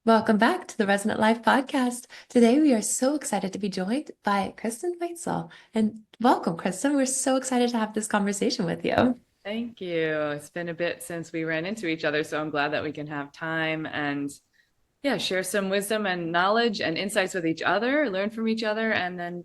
Welcome back to the Resonant Life Podcast. Today, we are so excited to be joined by Kristen Weitzel. And welcome, Kristen. We're so excited to have this conversation with you. Thank you. It's been a bit since we ran into each other, so I'm glad that we can have time and share some wisdom and knowledge and insights with each other, learn from each other, and then,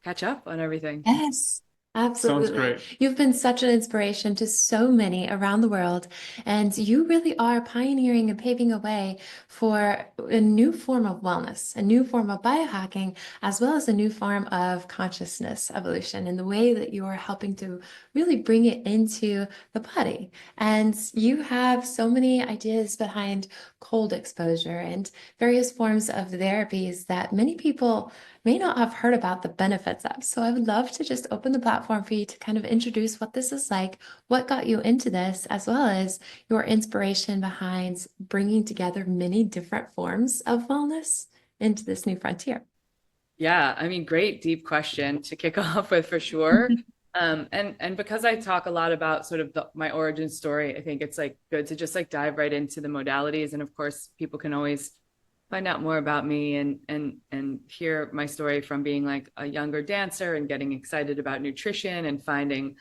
catch up on everything. Yes, Sounds absolutely. great. You've been such an inspiration to so many around the world, and you really are pioneering and paving a way for a new form of wellness, a new form of biohacking, as well as a new form of consciousness evolution in the way that you are helping to really bring it into the body. And you have so many ideas behind cold exposure and various forms of therapies that many people may not have heard about the benefits of. So I would love to just open the platform for you to kind of introduce what this is like, what got you into this, as well as your inspiration behind bringing together many different forms of wellness into this new frontier. Yeah, I mean, great deep question to kick off with for sure. And because I talk a lot about sort of my origin story, I think it's like good to just like dive right into the modalities. And of course, people can always find out more about me and hear my story from being like a younger dancer and getting excited about nutrition and finding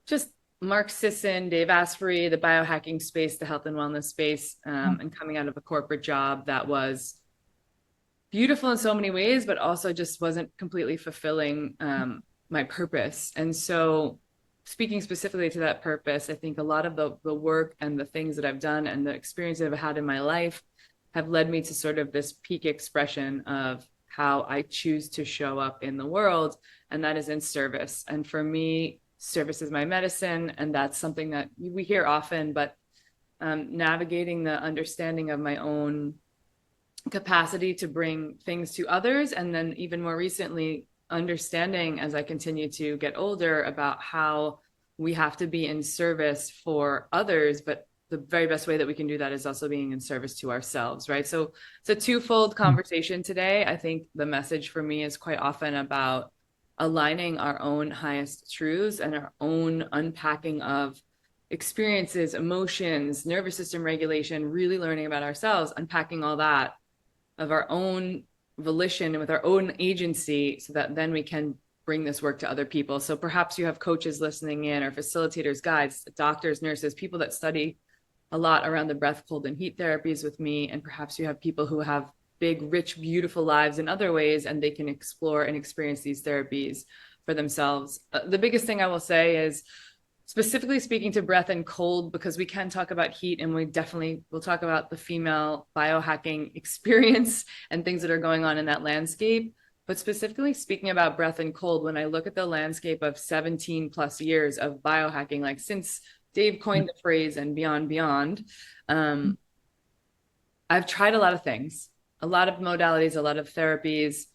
just Mark Sisson, Dave Asprey, the biohacking space, the health and wellness space, and coming out of a corporate job that was beautiful in so many ways, but also just wasn't completely fulfilling my purpose. And so speaking specifically to that purpose, I think a lot of the work and the things that I've done and the experiences I've had in my life have led me to sort of this peak expression of how I choose to show up in the world, and that is in service. And for me, service is my medicine, and that's something that we hear often, but navigating the understanding of my own capacity to bring things to others, and then even more recently, understanding as I continue to get older about how we have to be in service for others, but the very best way that we can do that is also being in service to ourselves, right? So it's a twofold conversation today. I think the message for me is quite often about aligning our own highest truths and our own unpacking of experiences, emotions, nervous system regulation, really learning about ourselves, unpacking all that of our own volition and with our own agency, so that then we can bring this work to other people. So perhaps you have coaches listening in, or facilitators, guides, doctors, nurses, people that study a lot around the breath, cold, and heat therapies with me. And perhaps you have people who have big, rich, beautiful lives in other ways, and they can explore and experience these therapies for themselves. The biggest thing I will say is, specifically speaking to breath and cold, because we can talk about heat, and we definitely will talk about the female biohacking experience and things that are going on in that landscape. But specifically speaking about breath and cold, when I look at the landscape of 17 plus years of biohacking, like since Dave coined the phrase and beyond, I've tried a lot of things, a lot of modalities, a lot of therapies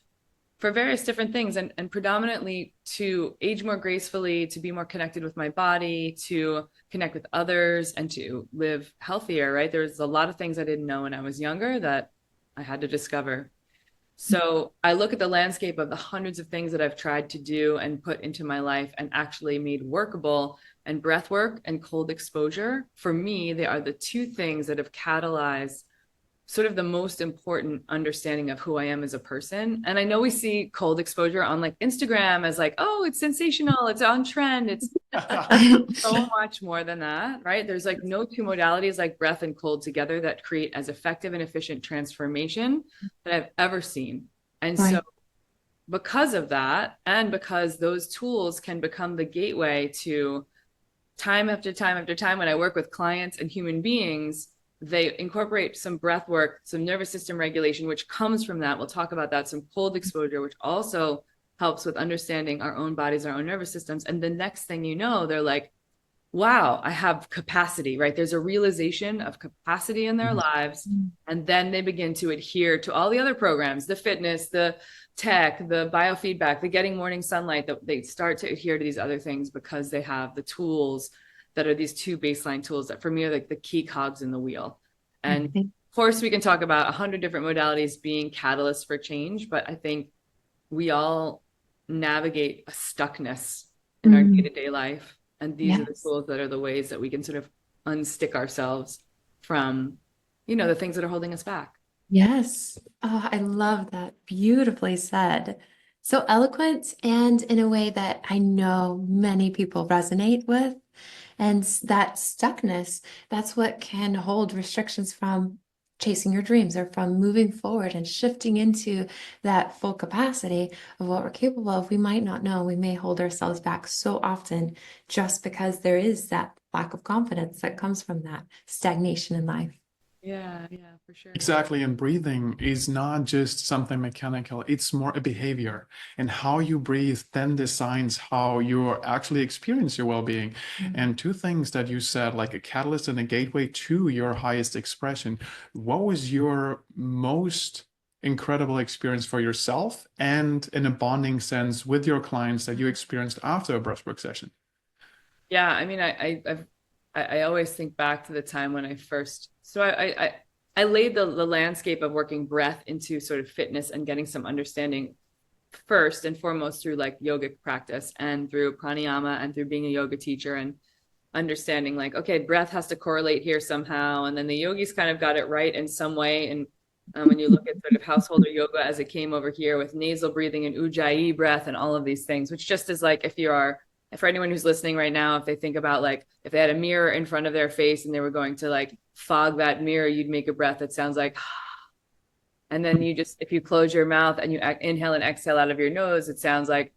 for various different things, and predominantly to age more gracefully, to be more connected with my body, to connect with others, and to live healthier, right? There's a lot of things I didn't know when I was younger that I had to discover. So I look at the landscape of the hundreds of things that I've tried to do and put into my life and actually made workable. And breath work and cold exposure, for me, they are the two things that have catalyzed sort of the most important understanding of who I am as a person. And I know we see cold exposure on like Instagram as like, oh, it's sensational, it's on trend, it's so much more than that, right? There's like no two modalities like breath and cold together that create as effective and efficient transformation that I've ever seen. And so because of that, and because those tools can become the gateway to time after time after time, when I work with clients and human beings, they incorporate some breath work, some nervous system regulation, which comes from that. We'll talk about that, some cold exposure, which also helps with understanding our own bodies, our own nervous systems. And the next thing you know, they're like, wow, I have capacity, right? There's a realization of capacity in their lives. And then they begin to adhere to all the other programs, the fitness, the tech, the biofeedback, the getting morning sunlight, that they start to adhere to these other things because they have the tools that are these two baseline tools that for me are like the key cogs in the wheel. And of course, we can talk about 100 different modalities being catalysts for change, but I think we all navigate a stuckness in our day-to-day life. And these are the tools that are the ways that we can sort of unstick ourselves from, the things that are holding us back. Yes. Oh, I love that. Beautifully said. So eloquent and in a way that I know many people resonate with. And that stuckness, that's what can hold restrictions from chasing your dreams or from moving forward and shifting into that full capacity of what we're capable of. We might not know. We may hold ourselves back so often just because there is that lack of confidence that comes from that stagnation in life. Yeah, yeah, for sure. Exactly. And breathing is not just something mechanical, it's more a behavior. And how you breathe then decides how you actually experience your well-being. And two things that you said, like a catalyst and a gateway to your highest expression. What was your most incredible experience for yourself and in a bonding sense with your clients that you experienced after a breathwork session? Yeah, I mean, I always think back to the time when I first, so I laid the landscape of working breath into sort of fitness and getting some understanding first and foremost through like yogic practice and through pranayama and through being a yoga teacher and understanding like, okay, breath has to correlate here somehow. And then the yogis kind of got it right in some way. And when you look at sort of householder yoga as it came over here with nasal breathing and ujjayi breath and all of these things, which just is like, if you are, for anyone who's listening right now, if they think about like, if they had a mirror in front of their face and they were going to like fog that mirror, you'd make a breath that sounds like, and then you just, if you close your mouth and you inhale and exhale out of your nose, it sounds like,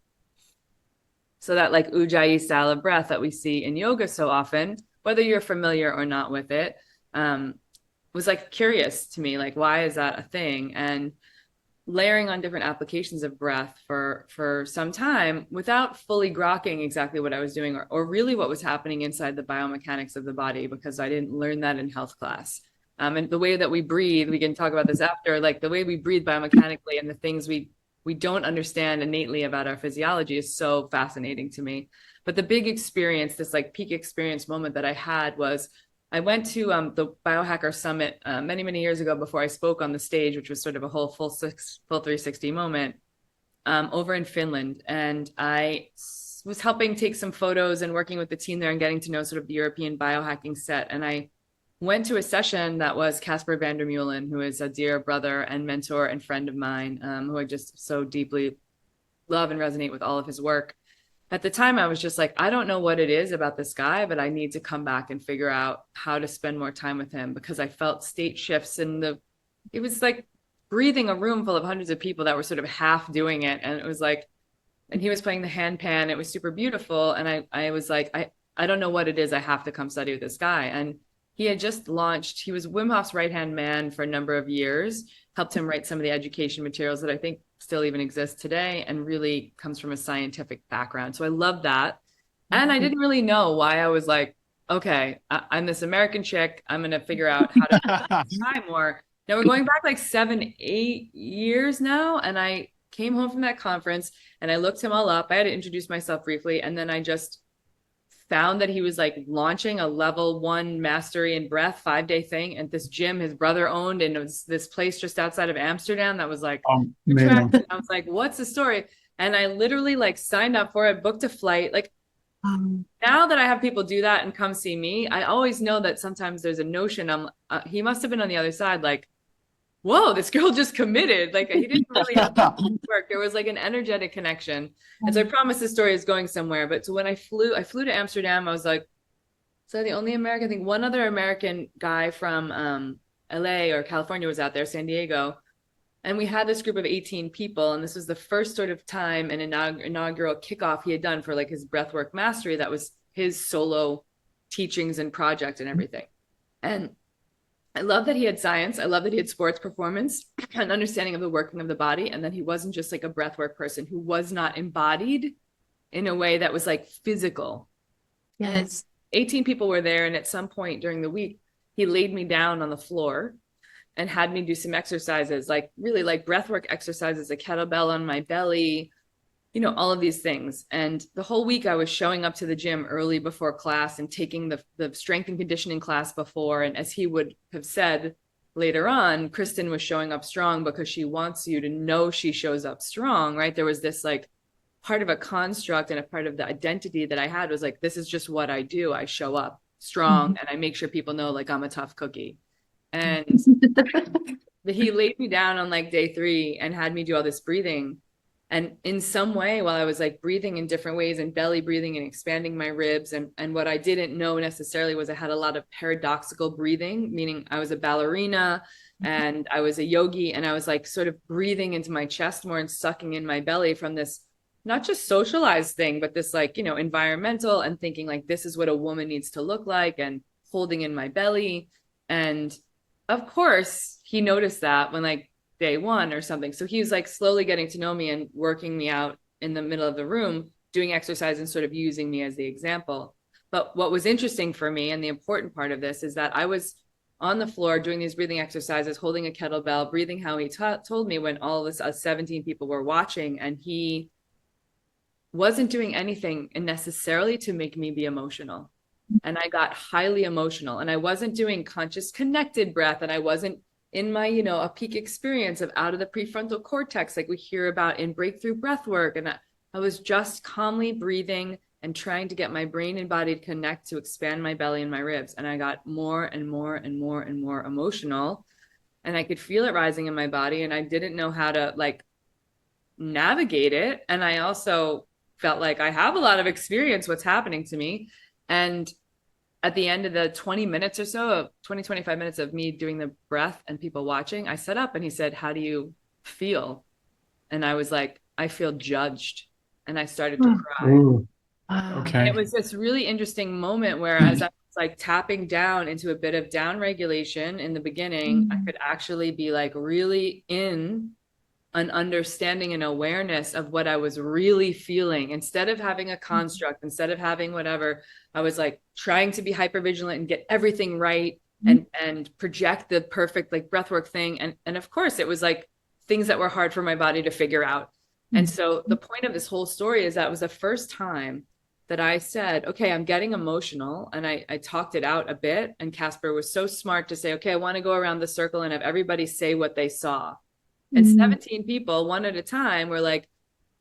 so that like ujjayi style of breath that we see in yoga so often, whether you're familiar or not with it, was like curious to me, like, why is that a thing? And layering on different applications of breath for some time without fully grokking exactly what I was doing or really what was happening inside the biomechanics of the body, because I didn't learn that in health class. And the way that we breathe, we can talk about this after, like the way we breathe biomechanically and the things we don't understand innately about our physiology is so fascinating to me. But the big experience, this like peak experience moment that I had was I went to the Biohacker Summit many, many years ago before I spoke on the stage, which was sort of a whole full 360 moment over in Finland. And I was helping take some photos and working with the team there and getting to know sort of the European biohacking set. And I went to a session that was Casper van der Meulen, who is a dear brother and mentor and friend of mine, who I just so deeply love and resonate with all of his work. At the time, I was just like, I don't know what it is about this guy, but I need to come back and figure out how to spend more time with him, because I felt state shifts in it was like breathing a room full of hundreds of people that were sort of half doing it. And it was like, and he was playing the handpan. It was super beautiful. And I was like, I don't know what it is. I have to come study with this guy. And he had just launched, he was Wim Hof's right-hand man for a number of years, helped him write some of the education materials that I think still even exist today, and really comes from a scientific background. So I love that. And I didn't really know why I was like, okay, I'm this American chick. I'm going to figure out how to try more. Now we're going back like 7, 8 years now. And I came home from that conference and I looked him all up. I had to introduce myself briefly. And then I just found that he was like launching a level 1 mastery in breath 5-day thing at this gym his brother owned. And it was this place just outside of Amsterdam that was like, I was like, what's the story? And I literally like signed up for it, booked a flight. Like now that I have people do that and come see me, I always know that sometimes there's a notion he must have been on the other side, like, whoa, this girl just committed. Like he didn't really have to work. There was like an energetic connection. And so I promise this story is going somewhere. But so when I flew to Amsterdam, I was like, so the only American, I think one other American guy from LA or California was out there, San Diego. And we had this group of 18 people. And this was the first sort of time an inaugural kickoff he had done for like his breathwork mastery. That was his solo teachings and project and everything. And I love that he had science. I love that he had sports performance, an understanding of the working of the body, and that he wasn't just like a breathwork person who was not embodied in a way that was like physical. Yes. And 18 people were there. And at some point during the week, he laid me down on the floor and had me do some exercises, like really like breathwork exercises, a kettlebell on my belly, all of these things. And the whole week I was showing up to the gym early before class and taking the strength and conditioning class before. And as he would have said later on, Kristen was showing up strong because she wants you to know she shows up strong, right? There was this like part of a construct and a part of the identity that I had was like, this is just what I do. I show up strong and I make sure people know like I'm a tough cookie. And he laid me down on like day 3 and had me do all this breathing. And in some way, while I was like breathing in different ways and belly breathing and expanding my ribs, and what I didn't know necessarily was I had a lot of paradoxical breathing, meaning I was a ballerina and I was a yogi, and I was like sort of breathing into my chest more and sucking in my belly from this not just socialized thing, but this like, environmental, and thinking like this is what a woman needs to look like, and holding in my belly. And of course, he noticed that when like day 1 or something. So he was like slowly getting to know me and working me out in the middle of the room, doing exercise and sort of using me as the example. But what was interesting for me, and the important part of this, is that I was on the floor doing these breathing exercises, holding a kettlebell, breathing how he told me, when all of us 17 people were watching, and he wasn't doing anything necessarily to make me be emotional. And I got highly emotional, and I wasn't doing conscious connected breath, and I wasn't in my, a peak experience of out of the prefrontal cortex, like we hear about in breakthrough breathwork. And I was just calmly breathing and trying to get my brain and body to connect, to expand my belly and my ribs. And I got more and more and more and more emotional, and I could feel it rising in my body, and I didn't know how to like navigate it. And I also felt like I have a lot of experience what's happening to me. And at the end of the 20 minutes or so, 25 minutes of me doing the breath and people watching, I sat up and he said, "How do you feel?" And I was like, "I feel judged." And I started to cry. Ooh, Wow. okay. And it was this really interesting moment where, as I was like tapping down into a bit of down regulation in the beginning, I could actually be like really in an understanding and awareness of what I was really feeling. Instead of having a construct, instead of having whatever, I was like trying to be hyper vigilant and get everything right, and project the perfect like breathwork thing. And of course it was like things that were hard for my body to figure out. And so the point of this whole story is that it was the first time that I said, okay, I'm getting emotional, and I talked it out a bit. And Casper was so smart to say, okay, I want to go around the circle and have everybody say what they saw. And 17 people, one at a time, were like,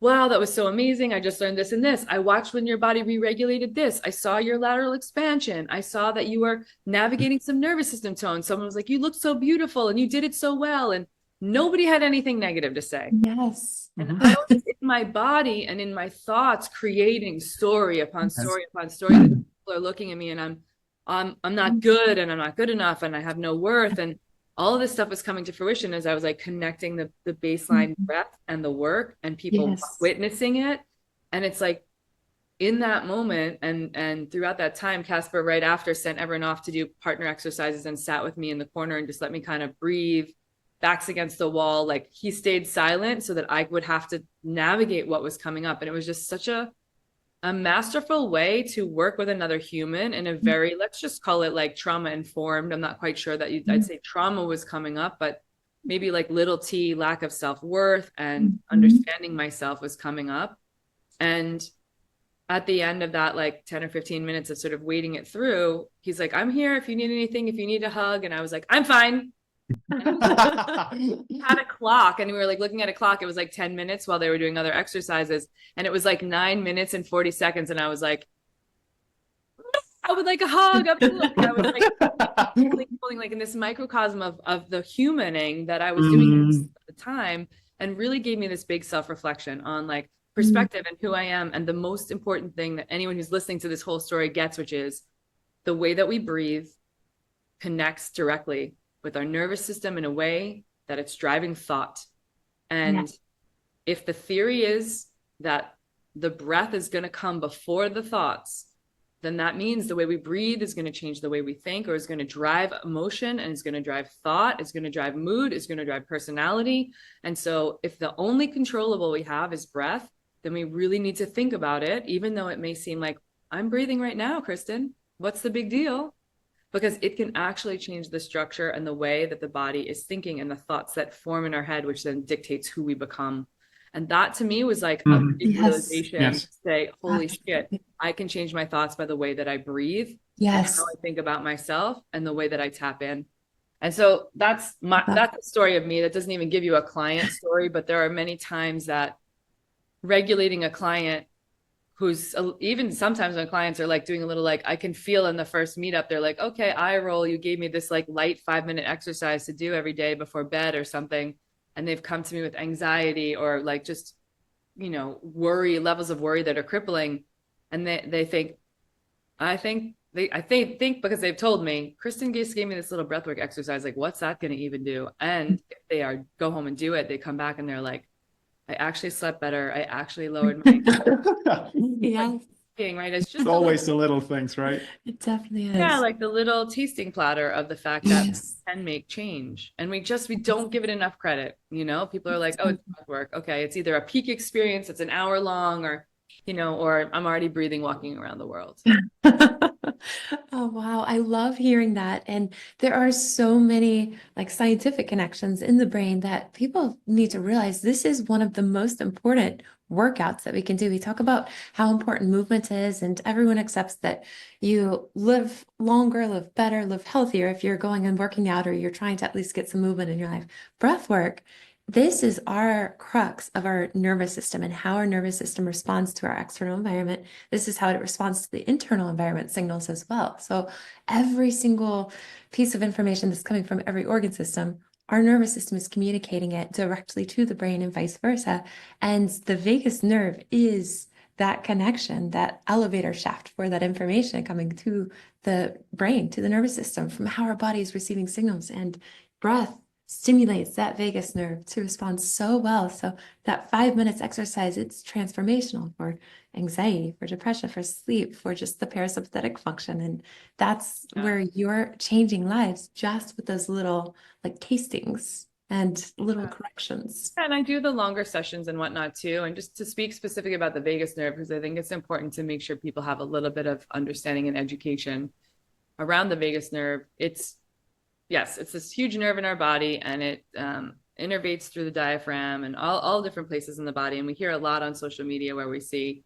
"Wow, that was so amazing. I just learned this and this. I watched when your body re-regulated this. I saw your lateral expansion. I saw that you were navigating some nervous system tone." Someone was like, "You looked so beautiful and you did it so well." And nobody had anything negative to say. Yes. And I was in my body and in my thoughts creating story upon story upon story. That people are looking at me, and I'm not good, and I'm not good enough, and I have no worth. And all of this stuff was coming to fruition as I was like connecting the baseline breath and the work, and people witnessing it. And it's like in that moment, and throughout that time, Casper right after sent everyone off to do partner exercises and sat with me in the corner and just let me kind of breathe, backs against the wall. Like he stayed silent so that I would have to navigate what was coming up. And it was just such a masterful way to work with another human in a very, let's just call it like trauma informed. I'm not quite sure that I'd say trauma was coming up, but maybe like little t, lack of self-worth and understanding myself was coming up. And at the end of that, like 10 or 15 minutes of sort of waiting it through, he's like, "I'm here if you need anything, if you need a hug." And I was like, "I'm fine." Had a clock, and we were like looking at a clock. It was like 10 minutes while they were doing other exercises, and it was like 9 minutes and 40 seconds. And I was like, I would like a hug. I was like holding like in this microcosm of the humaning that I was doing at the time, and really gave me this big self-reflection on like perspective and who I am. And the most important thing that anyone who's listening to this whole story gets, which is the way that we breathe connects directly with our nervous system in a way that it's driving thought. And if the theory is that the breath is going to come before the thoughts, then that means the way we breathe is going to change the way we think, or is going to drive emotion, and is going to drive thought, is going to drive mood, is going to drive personality. And so if the only controllable we have is breath, then we really need to think about it, even though it may seem like, "I'm breathing right now, Kristen. What's the big deal?" Because it can actually change the structure and the way that the body is thinking, and the thoughts that form in our head, which then dictates who we become. And that to me was like a big realization to say, holy shit, I can change my thoughts by the way that I breathe, and how I think about myself, and the way that I tap in. And so that's the story of me. That doesn't even give you a client story, but there are many times that regulating a client who's even sometimes when clients are like doing a little, like, I can feel in the first meetup, they're like, okay, eye roll, you gave me this like light 5-minute exercise to do every day before bed or something. And they've come to me with anxiety or like just, worry, levels of worry that are crippling. And they think, I think because they've told me, Kristen just gave me this little breathwork exercise. Like, what's that going to even do? And if they go home and do it, they come back and they're like, I actually slept better. I actually lowered my Yes, right. It's just It's always the little things, right? it definitely yeah, is. like the little tasting platter of the fact that Yes. we can make change. And we don't give it enough credit. People are like, oh, it's breathwork. Okay, it's either a peak experience, it's an hour long, or or I'm already breathing, walking around the world. Oh, wow. I love hearing that. And there are so many like scientific connections in the brain that people need to realize this is one of the most important workouts that we can do. We talk about how important movement is, and everyone accepts that you live longer, live better, live healthier if you're going and working out or you're trying to at least get some movement in your life. Breath work, this is our crux of our nervous system and how our nervous system responds to our external environment. This is how it responds to the internal environment signals as well. So every single piece of information that's coming from every organ system, our nervous system is communicating it directly to the brain and vice versa. And the vagus nerve is that connection, that elevator shaft for that information coming to the brain, to the nervous system from how our body is receiving signals. And breath stimulates that vagus nerve to respond so well. So that 5 minutes exercise, it's transformational for anxiety, for depression, for sleep, for just the parasympathetic function. And that's where you're changing lives just with those little like tastings and little corrections. And I do the longer sessions and whatnot too. And just to speak specifically about the vagus nerve, because I think it's important to make sure people have a little bit of understanding and education around the vagus nerve. It's this huge nerve in our body, and it innervates through the diaphragm and all different places in the body. And we hear a lot on social media where we see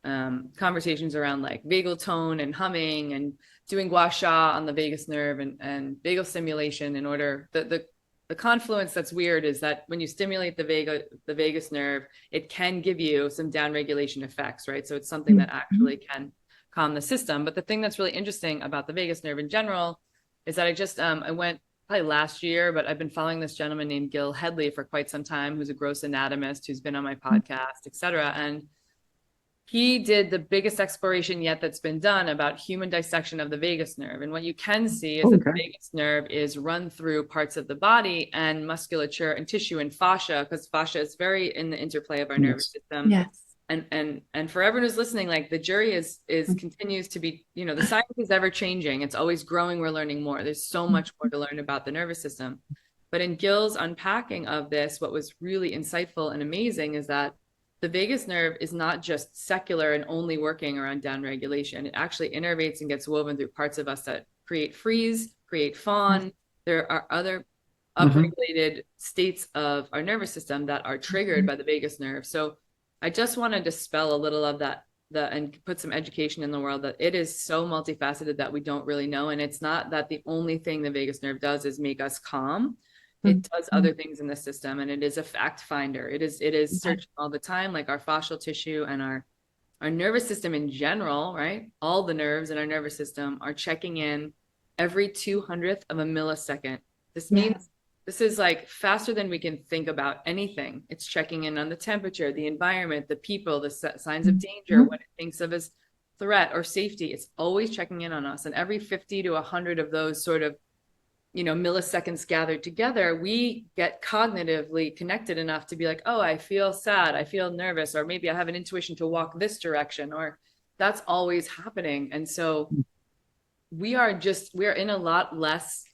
conversations around like vagal tone and humming and doing gua sha on the vagus nerve and vagal stimulation in order. The confluence that's weird is that when you stimulate the vagus nerve, it can give you some downregulation effects, right? So it's something that actually can calm the system. But the thing that's really interesting about the vagus nerve in general is that I went probably last year, but I've been following this gentleman named Gil Headley for quite some time, who's a gross anatomist, who's been on my podcast, et cetera. And he did the biggest exploration yet that's been done about human dissection of the vagus nerve. And what you can see is that the vagus nerve is run through parts of the body and musculature and tissue and fascia, because fascia is very in the interplay of our nervous system. Yes. And for everyone who's listening, like the jury is continues to be, the science is ever changing. It's always growing. We're learning more. There's so much more to learn about the nervous system. But in Gil's unpacking of this, what was really insightful and amazing is that the vagus nerve is not just secular and only working around downregulation. It actually innervates and gets woven through parts of us that create freeze, create fawn. There are other upregulated states of our nervous system that are triggered by the vagus nerve. So I just want to dispel a little of that and put some education in the world that it is so multifaceted that we don't really know. And it's not that the only thing the vagus nerve does is make us calm. It does other things in the system, and it is a fact finder. It is searching all the time, like our fascial tissue and our nervous system in general, right? All the nerves in our nervous system are checking in every 200th of a millisecond. This means this is like faster than we can think about anything. It's checking in on the temperature, the environment, the people, the signs of danger, what it thinks of as threat or safety. It's always checking in on us. And every 50 to 100 of those sort of milliseconds gathered together, we get cognitively connected enough to be like, oh, I feel sad, I feel nervous, or maybe I have an intuition to walk this direction, or that's always happening. And so we're in a lot less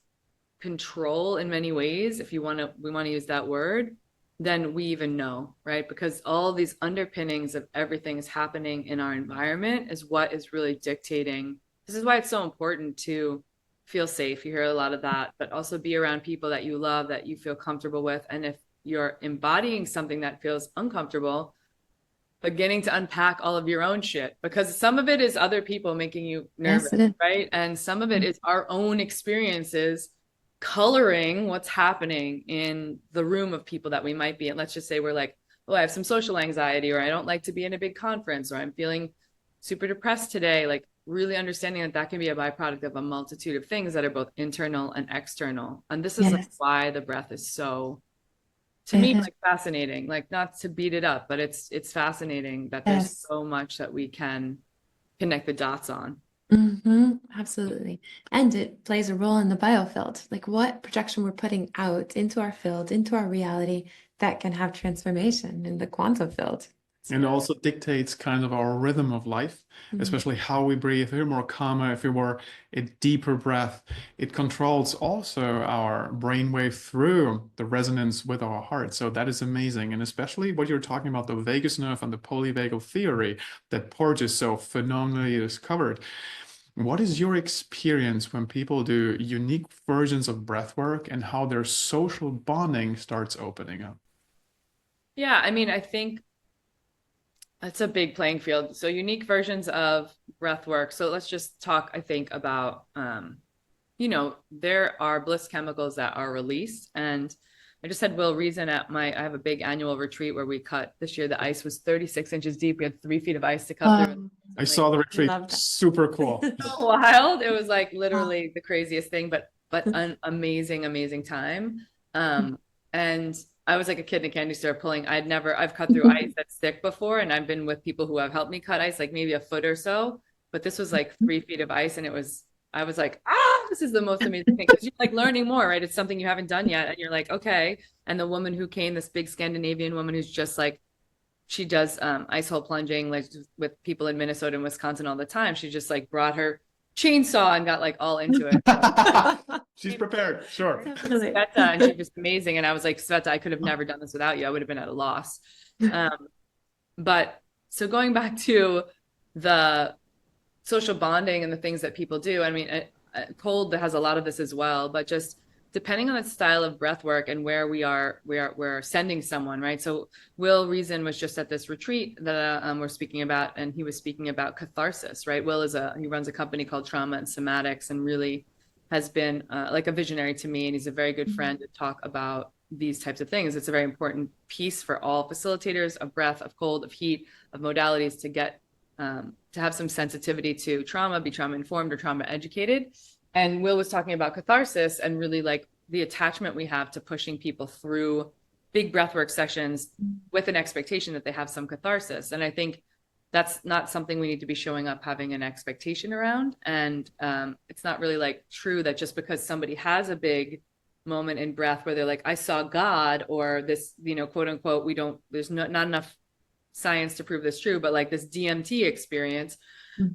control in many ways, if we want to use that word, than we even know, right? Because all these underpinnings of everything is happening in our environment is what is really dictating. This is why it's so important to feel safe. You hear a lot of that, but also be around people that you love, that you feel comfortable with. And if you're embodying something that feels uncomfortable, beginning to unpack all of your own shit, because some of it is other people making you nervous, right? And some of it is our own experiences coloring what's happening in the room of people that we might be in. Let's just say we're like oh, I have some social anxiety, or I don't like to be in a big conference, or I'm feeling super depressed today. Like really understanding that that can be a byproduct of a multitude of things that are both internal and external. And this is like Yes, why the breath is so, to it me, is. like fascinating, like not to beat it up, but it's fascinating that there's Yes. so much that we can connect the dots on. Absolutely. And it plays a role in the biofield, like what projection we're putting out into our field, into our reality that can have transformation in the quantum field. And also dictates kind of our rhythm of life, Mhm. especially how we breathe. If we're more calmer, if we were a deeper breath, it controls also our brainwave through the resonance with our heart. So that is amazing. And especially what you're talking about, the vagus nerve and the polyvagal theory that Porges is so phenomenally discovered. What is your experience when people do unique versions of breath work and how their social bonding starts opening up? Yeah, I mean, I think it's a big playing field. So unique versions of breath work. So let's just talk, I think, about there are bliss chemicals that are released. And I just had Will Reason at I have a big annual retreat where we cut this year. The ice was 36 inches deep. We had 3 feet of ice to cut through. I saw the retreat. Love that. Super cool. So wild. It was like literally the craziest thing, but an amazing, amazing time. And I was like a kid in a candy store pulling. I've cut through ice that's thick before, and I've been with people who have helped me cut ice, like maybe a foot or so. But this was like 3 feet of ice, and I was like, this is the most amazing thing, because you're like learning more, right? It's something you haven't done yet, and you're like, okay. And the woman who came, this big Scandinavian woman who's just like, she does ice hole plunging like with people in Minnesota and Wisconsin all the time. She just like brought her chainsaw and got like all into it. She's prepared, sure. Definitely. Sveta, and she's just amazing. And I was like, Sveta, I could have never done this without you. I would have been at a loss. But so going back to the social bonding and the things that people do, I mean, cold has a lot of this as well, but just depending on the style of breath work and where we're sending someone, right? So Will Reason was just at this retreat that we're speaking about, and he was speaking about catharsis, right? Will he runs a company called Trauma and Somatics, and really has been like a visionary to me, and he's a very good friend to talk about these types of things. It's a very important piece for all facilitators of breath, of cold, of heat, of modalities to get to have some sensitivity to trauma, be trauma informed or trauma educated. And Will was talking about catharsis and really like the attachment we have to pushing people through big breathwork sessions with an expectation that they have some catharsis. And I think that's not something we need to be showing up having an expectation around. And it's not really like true that just because somebody has a big moment in breath where they're like, I saw God, or this, quote unquote, there's not enough science to prove this true, but like this DMT experience,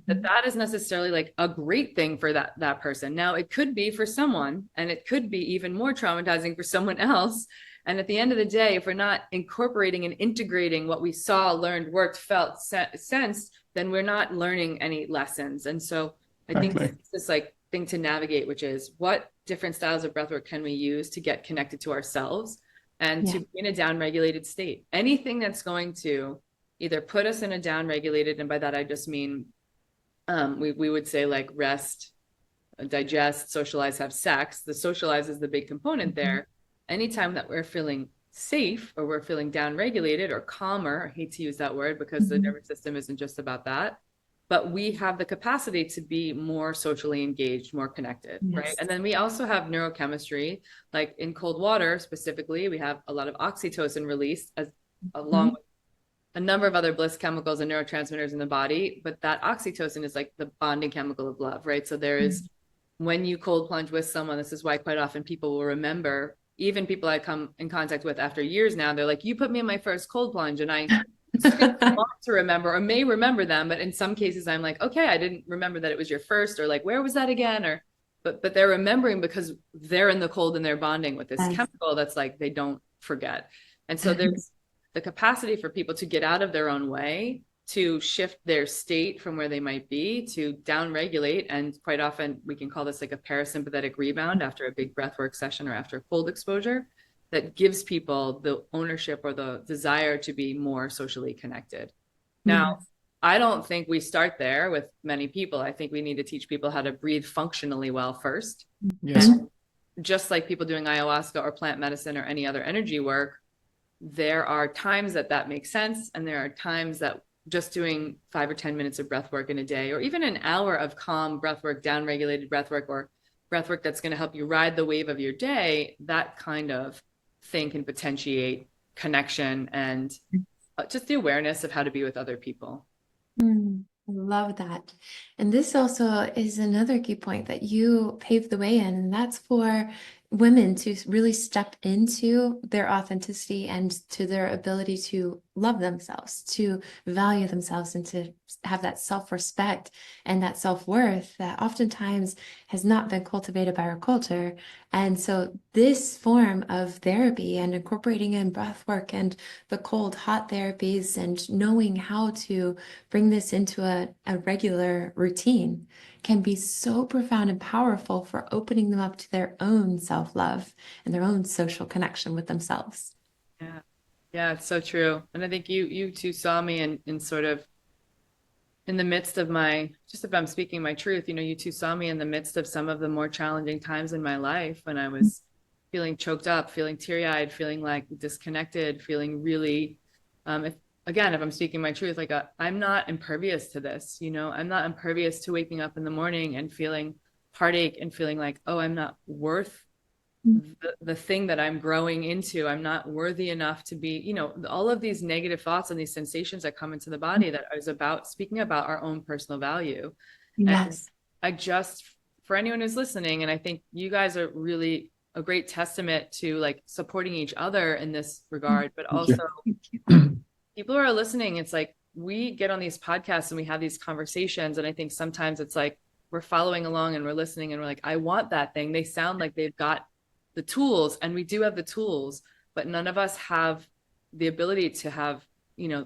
that is necessarily like a great thing for that person. Now it could be for someone, and it could be even more traumatizing for someone else. And at the end of the day, if we're not incorporating and integrating what we saw, learned, worked, felt, sensed, then we're not learning any lessons. And so I think this like thing to navigate, which is what different styles of breathwork can we use to get connected to ourselves and to be in a down-regulated state. Anything that's going to either put us in a down-regulated, and by that I just mean we would say like rest, digest, socialize, have sex. The socialize is the big component there. Anytime that we're feeling safe or we're feeling down-regulated or calmer, I hate to use that word because the nervous system isn't just about that, but we have the capacity to be more socially engaged, more connected, right? And then we also have neurochemistry, like in cold water specifically, we have a lot of oxytocin released along with a number of other bliss chemicals and neurotransmitters in the body, but that oxytocin is like the bonding chemical of love, right? So there is, when you cold plunge with someone, this is why quite often people will remember, even people I come in contact with after years now, they're like, you put me in my first cold plunge, and I want to remember or may remember them, but in some cases I'm like, okay, I didn't remember that it was your first, or like, where was that again? Or but they're remembering because they're in the cold and they're bonding with this chemical that's like they don't forget. And so there's the capacity for people to get out of their own way, to shift their state from where they might be, to down-regulate. And quite often we can call this like a parasympathetic rebound after a big breathwork session or after cold exposure, that gives people the ownership or the desire to be more socially connected. Now, I don't think we start there with many people. I think we need to teach people how to breathe functionally well first. Yes. And just like people doing ayahuasca or plant medicine or any other energy work, there are times that that makes sense. And there are times that just doing 5 or 10 minutes of breath work in a day, or even an hour of calm breath work, down-regulated breath work, or breath work that's going to help you ride the wave of your day, that kind of thing can potentiate connection and just the awareness of how to be with other people. I love that. And this also is another key point that you paved the way in, and that's for women to really step into their authenticity and to their ability to love themselves, to value themselves, and to have that self-respect and that self-worth that oftentimes has not been cultivated by our culture. And so this form of therapy and incorporating in breath work and the cold, hot therapies and knowing how to bring this into a regular routine can be so profound and powerful for opening them up to their own self-love and their own social connection with themselves. Yeah. Yeah, it's so true. And I think you too saw me in sort of in the midst of my, just if I'm speaking my truth, you two saw me in the midst of some of the more challenging times in my life when I was feeling choked up, feeling teary-eyed, feeling like disconnected, feeling really, if I'm speaking my truth, like I'm not impervious to this, I'm not impervious to waking up in the morning and feeling heartache and feeling like, oh, I'm not worth the thing that I'm growing into. I'm not worthy enough to be, all of these negative thoughts and these sensations that come into the body that is about speaking about our own personal value. Yes. And for anyone who's listening, and I think you guys are really a great testament to like supporting each other in this regard, but also people who are listening, it's like we get on these podcasts and we have these conversations. And I think sometimes it's like we're following along and we're listening and we're like, I want that thing. They sound like they've got the tools, and we do have the tools, but none of us have the ability to have,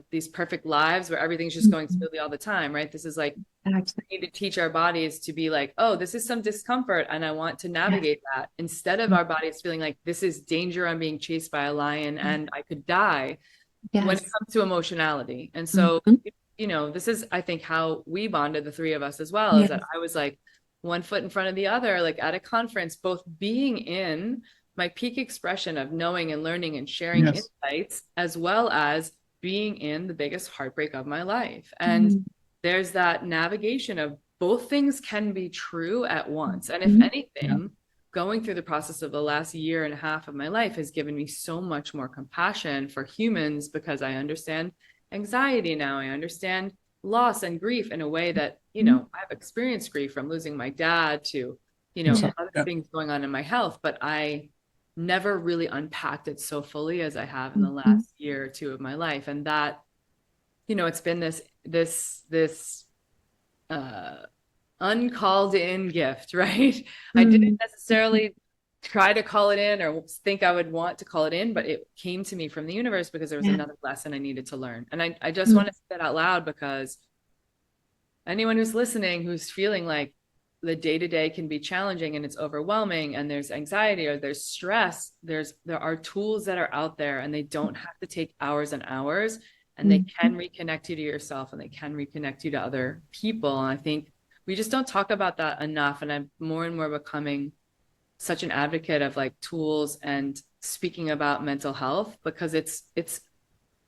these perfect lives where everything's just going smoothly all the time, right? This is like, we need to teach our bodies to be like, oh, this is some discomfort and I want to navigate that, instead of our bodies feeling like this is danger, I'm being chased by a lion and I could die. When it comes to emotionality. And so, this is, I think, how we bonded, the three of us as well, is that I was like one foot in front of the other, like at a conference, both being in my peak expression of knowing and learning and sharing insights, as well as being in the biggest heartbreak of my life. And there's that navigation of both things can be true at once. And if anything, going through the process of the last year and a half of my life has given me so much more compassion for humans, because I understand anxiety now. I understand loss and grief in a way that, I've experienced grief from losing my dad to, other things going on in my health, but I never really unpacked it so fully as I have in the last year or two of my life. And that, it's been this uncalled in gift, right? I didn't necessarily try to call it in or think I would want to call it in, but it came to me from the universe because there was another lesson I needed to learn. And I just want to say that out loud, because anyone who's listening, who's feeling like the day-to-day can be challenging and it's overwhelming and there's anxiety or there's stress, there are tools that are out there, and they don't have to take hours and hours, and they can reconnect you to yourself, and they can reconnect you to other people. And I think we just don't talk about that enough. And I'm more and more becoming such an advocate of like tools and speaking about mental health, because it's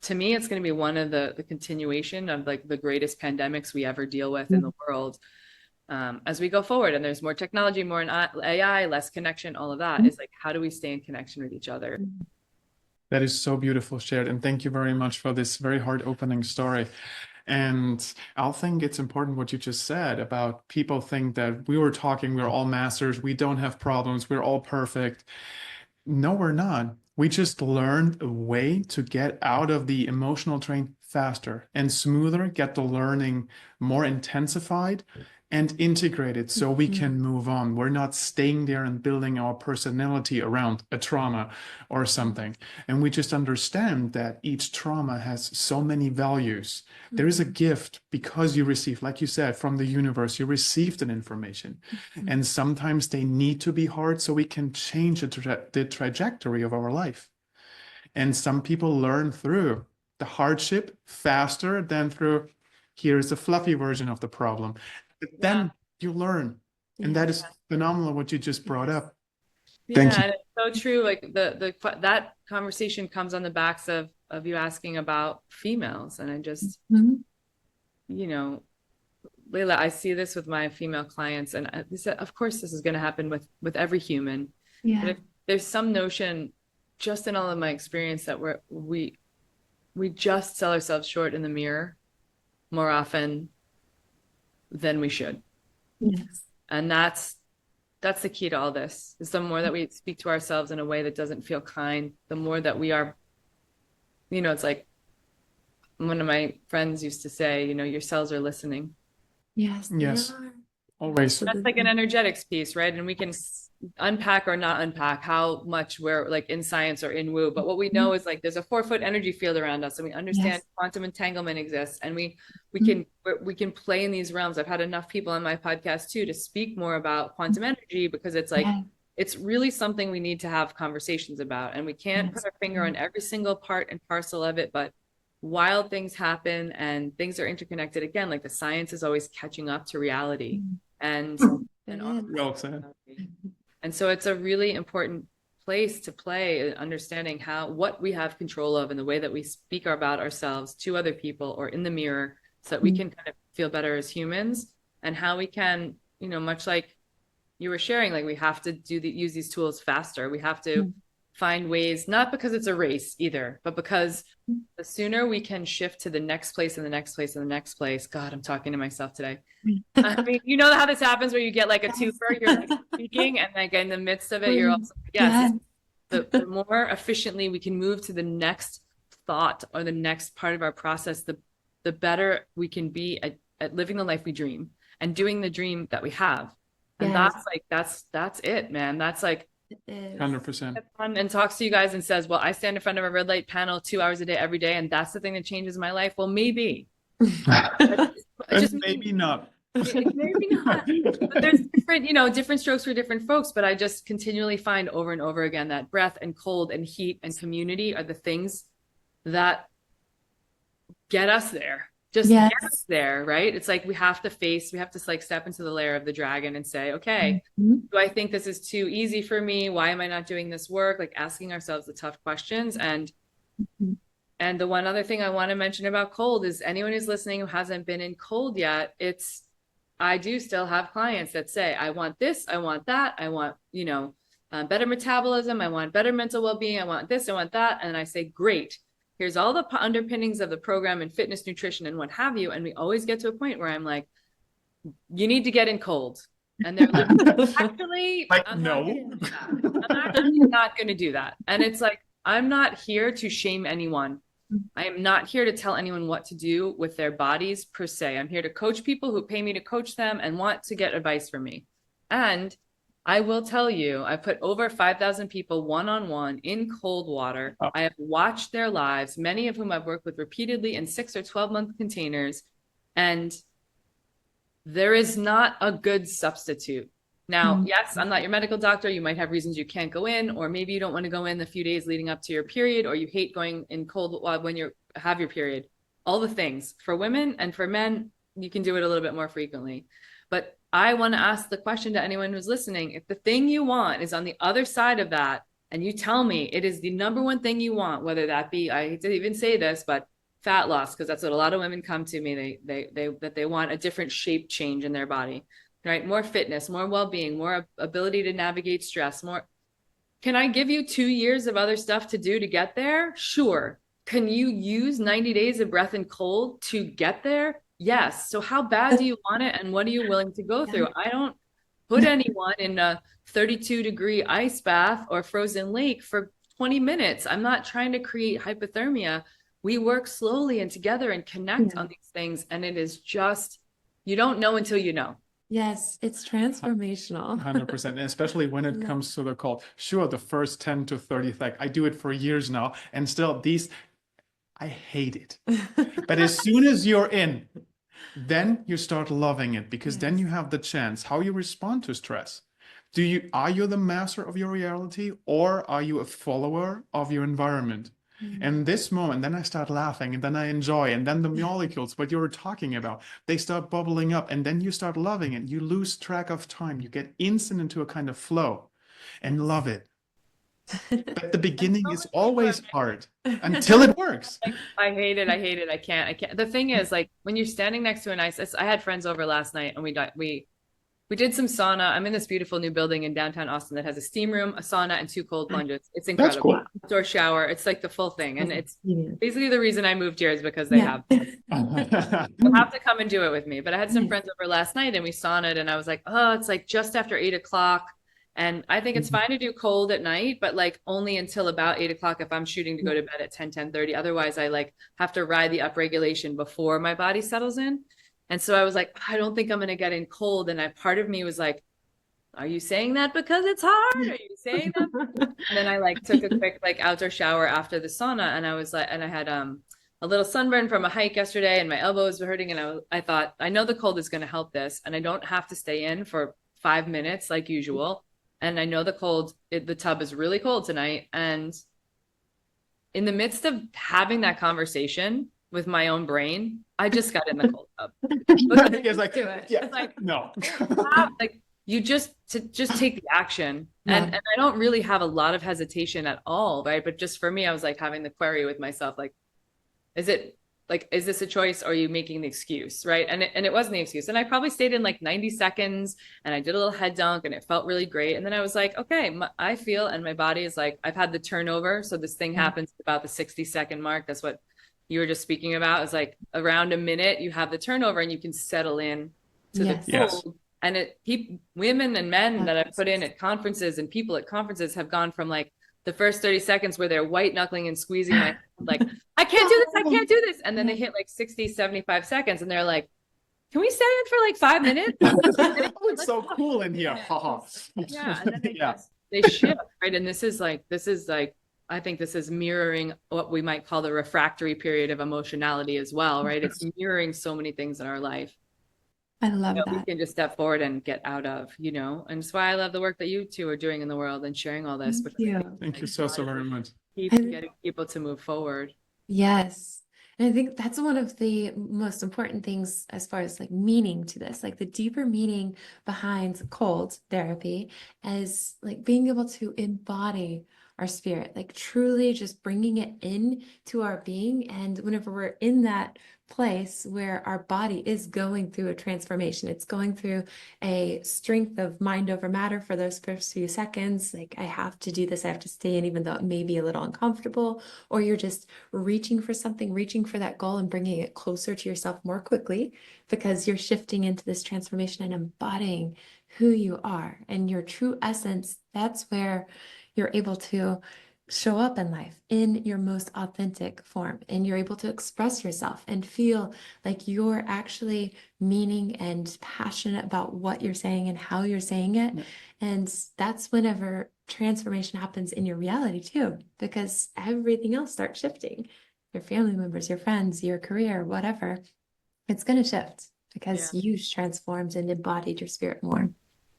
to me, it's going to be one of the continuation of like the greatest pandemics we ever deal with in the world. As we go forward, and there's more technology, more in AI, less connection, all of that is like, how do we stay in connection with each other? That is so beautiful, shared. And thank you very much for this very heart opening story. And I think it's important what you just said about people think that we're all masters, we don't have problems, we're all perfect. No, we're not. We just learned a way to get out of the emotional train faster and smoother, get the learning more intensified and integrated so we can move on. We're not staying there and building our personality around a trauma or something. And we just understand that each trauma has so many values. There is a gift because you received, like you said, from the universe, you received an information. And sometimes they need to be hard so we can change the trajectory of our life. And some people learn through the hardship faster than through, here's a fluffy version of the problem. But then you learn. And that is phenomenal what you just brought up. Thank you. And so true. Like that conversation comes on the backs of you asking about females. And I just, Mhm. you know, Leila, I see this with my female clients, and of course, this is going to happen with every human. But Yeah. if there's some notion, just in all of my experience, that we just sell ourselves short in the mirror more often than we should, Yes. and that's the key to all this. Is the more that we speak to ourselves in a way that doesn't feel kind, the more that we are, it's like one of my friends used to say, your cells are listening. Yes, they Yes. are. Always. That's like an energetics piece, right? And we can unpack or not unpack how much we're like in science or in woo. But what we know is like there's a 4-foot energy field around us, and we understand Yes. quantum entanglement exists, and we Mhm. can play in these realms. I've had enough people on my podcast too to speak more about quantum energy, because it's like Yeah. it's really something we need to have conversations about, and we can't put Yes. our finger on every single part and parcel of it, but wild things happen and things are interconnected. Again, like the science is always catching up to reality. And It all- is. Well said. and so it's a really important place to play, understanding what we have control of and the way that we speak about ourselves to other people or in the mirror, so that we can kind of feel better as humans, and how we can, much like you were sharing, like we have to use these tools faster. We have to find ways, not because it's a race either, but because the sooner we can shift to the next place and the next place and the next place. God, I'm talking to myself today. I mean, you know how this happens where you get like a twofer, you're like speaking, and like in the midst of it, you're also, yes, the more efficiently we can move to the next thought or the next part of our process, the better we can be at living the life we dream and doing the dream that we have. And that's it, man. That's like, It is. 100%. and talks to you guys and says, well, I stand in front of a red light panel 2 hours a day, every day, and that's the thing that changes my life. Well, maybe. Just Maybe not. maybe not. But there's different strokes for different folks. But I just continually find over and over again that breath and cold and heat and community are the things that get us there. Just get us there, right? It's like we have to like step into the lair of the dragon and say, okay, do I think this is too easy for me? Why am I not doing this work? Like asking ourselves the tough questions. And the one other thing I want to mention about cold is anyone who's listening who hasn't been in cold yet, I do still have clients that say, I want this, I want that, I want, better metabolism, I want better mental well-being, I want this, I want that. And I say, great. Here's all the underpinnings of the program and fitness, nutrition, and what have you. And we always get to a point where I'm like, you need to get in cold. And they're like, actually, like, I'm no, not going to do that. And it's like, I'm not here to shame anyone. I am not here to tell anyone what to do with their bodies per se. I'm here to coach people who pay me to coach them and want to get advice from me. And I will tell you, I put over 5,000 people one-on-one in cold water. Oh. I have watched their lives, many of whom I've worked with repeatedly in 6 or 12-month containers. And there is not a good substitute. Now, yes, I'm not your medical doctor. You might have reasons you can't go in, or maybe you don't want to go in the few days leading up to your period, or you hate going in cold when you have your period. All the things. For women and for men, you can do it a little bit more frequently. But I want to ask the question to anyone who's listening. If the thing you want is on the other side of that, and you tell me it is the number one thing you want, whether that be, I hate to even say this, but fat loss, because that's what a lot of women come to me. They want a different shape change in their body, right? More fitness, more well-being, more ability to navigate stress, more. Can I give you 2 years of other stuff to do to get there? Sure. Can you use 90 days of breath and cold to get there? Yes. So how bad do you want it, and what are you willing to go through? I don't put anyone in a 32-degree ice bath or frozen lake for 20 minutes. I'm not trying to create hypothermia. We work slowly and together and connect on these things. And it is just, you don't know until you know. Yes, it's transformational. 100%. And especially when it comes to the cold. Sure, the first 10 to 30, like I do it for years now, and still I hate it. But as soon as you're in, then you start loving it, because then you have the chance how you respond to stress. Are you the master of your reality, or are you a follower of your environment? And this moment, then I start laughing, and then I enjoy, and then the molecules, what you were talking about, they start bubbling up, and then you start loving it. You lose track of time. You get instant into a kind of flow and love it. But the beginning is always hard until it works. Like, I hate it. I hate it. I can't. The thing is, like, when you're standing next to an ice, I had friends over last night and we did some sauna. I'm in this beautiful new building in downtown Austin that has a steam room, a sauna, and 2 cold plunges. It's That's incredible. cool. Outdoor shower. It's like the full thing. And it's basically the reason I moved here is because they Yeah. have. You'll have to come and do it with me. But I had some friends over last night and we saunaed and I was like, oh, it's like just after 8 o'clock. And I think it's fine to do cold at night, but like only until about 8 o'clock if I'm shooting to go to bed at 10:30. Otherwise, I like have to ride the upregulation before my body settles in. And so I was like, I don't think I'm going to get in cold. And part of me was like, are you saying that because it's hard? Are you saying that? And then I like took a quick like outdoor shower after the sauna. And I was like, and I had a little sunburn from a hike yesterday and my elbows were hurting. And I thought, I know the cold is going to help this. And I don't have to stay in for 5 minutes like usual. And I know the tub is really cold tonight. And in the midst of having that conversation with my own brain, I just got in the cold tub. It's like, Do it. yeah, It's like, no. like you just take the action. And I don't really have a lot of hesitation at all, right? But just for me, I was like having the query with myself, like, is this a choice or are you making the excuse, right? And it wasn't the excuse. And I probably stayed in like 90 seconds and I did a little head dunk and it felt really great. And then I was like, okay, I feel, and my body is like, I've had the turnover. So this thing happens about the 60-second mark. That's what you were just speaking about. Is like around a minute, you have the turnover and you can settle in to the cold. And women and men that I've put in at conferences and people at conferences have gone from like the first 30 seconds where they're white knuckling and squeezing my hand, like, I can't do this. I can't do this. And then they hit like 60, 75 seconds and they're like, can we stay in for like 5 minutes? It's so cool in here. Yeah. And then they shift, right? And this is like, I think this is mirroring what we might call the refractory period of emotionality as well, right? It's mirroring so many things in our life. I love that. We can just step forward and get out of, and it's why I love the work that you two are doing in the world and sharing all this. Thank you so very much. Keep getting people to move forward. Yes. And I think that's one of the most important things as far as like meaning to this, like the deeper meaning behind cold therapy is like being able to embody our spirit, like truly just bringing it in to our being. And whenever we're in that place where our body is going through a transformation, it's going through a strength of mind over matter for those first few seconds. Like, I have to do this, I have to stay in, even though it may be a little uncomfortable, or you're just reaching for something, reaching for that goal and bringing it closer to yourself more quickly because you're shifting into this transformation and embodying who you are and your true essence. That's where you're able to show up in life in your most authentic form, and you're able to express yourself and feel like you're actually meaning and passionate about what you're saying and how you're saying it. And that's whenever transformation happens in your reality too, because everything else starts shifting. Your family members, your friends, your career, whatever, it's going to shift because you transformed and embodied your spirit more.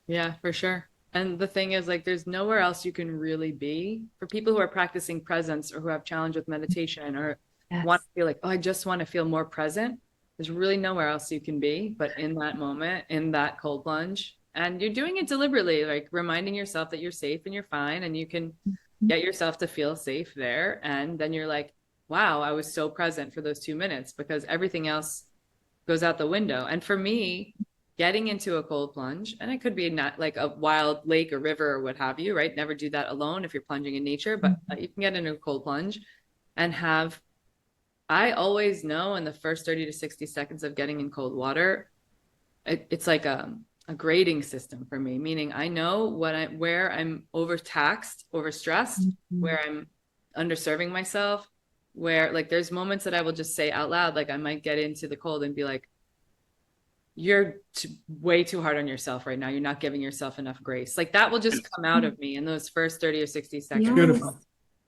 Yeah, for sure. And the thing is, like, there's nowhere else you can really be for people who are practicing presence or who have challenge with meditation or want to feel like, oh, I just want to feel more present. There's really nowhere else you can be but in that moment, in that cold plunge. And you're doing it deliberately, like reminding yourself that you're safe and you're fine and you can get yourself to feel safe there. And then you're like, wow, I was so present for those 2 minutes because everything else goes out the window. And for me, getting into a cold plunge, and it could be not like a wild lake or river or what have you, right? Never do that alone if you're plunging in nature, but you can get into a cold plunge and I always know in the first 30 to 60 seconds of getting in cold water, it's like a grading system for me, meaning I know where I'm overtaxed, overstressed, where I'm underserving myself, where like there's moments that I will just say out loud, like I might get into the cold and be like, you're way too hard on yourself right now. You're not giving yourself enough grace. Like that will just come out of me in those first 30 or 60 seconds. Yes. Beautiful.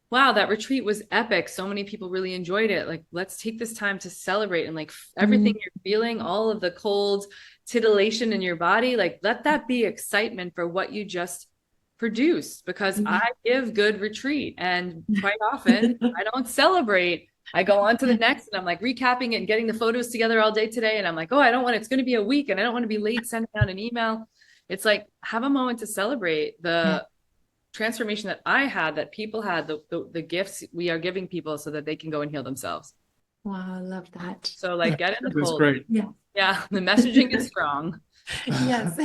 Wow, that retreat was epic. So many people really enjoyed it. Like, let's take this time to celebrate and like everything you're feeling, all of the cold titillation in your body, like let that be excitement for what you just produced, because I give good retreat and quite often I don't celebrate. I go on to the next and I'm like recapping it and getting the photos together all day today. And I'm like, oh, it's going to be a week and I don't want to be late sending out an email. It's like, have a moment to celebrate the transformation that I had, that people had, the gifts we are giving people so that they can go and heal themselves. Wow, I love that. So like get in the That's cold. great. Yeah. Yeah, the messaging is strong. Yes.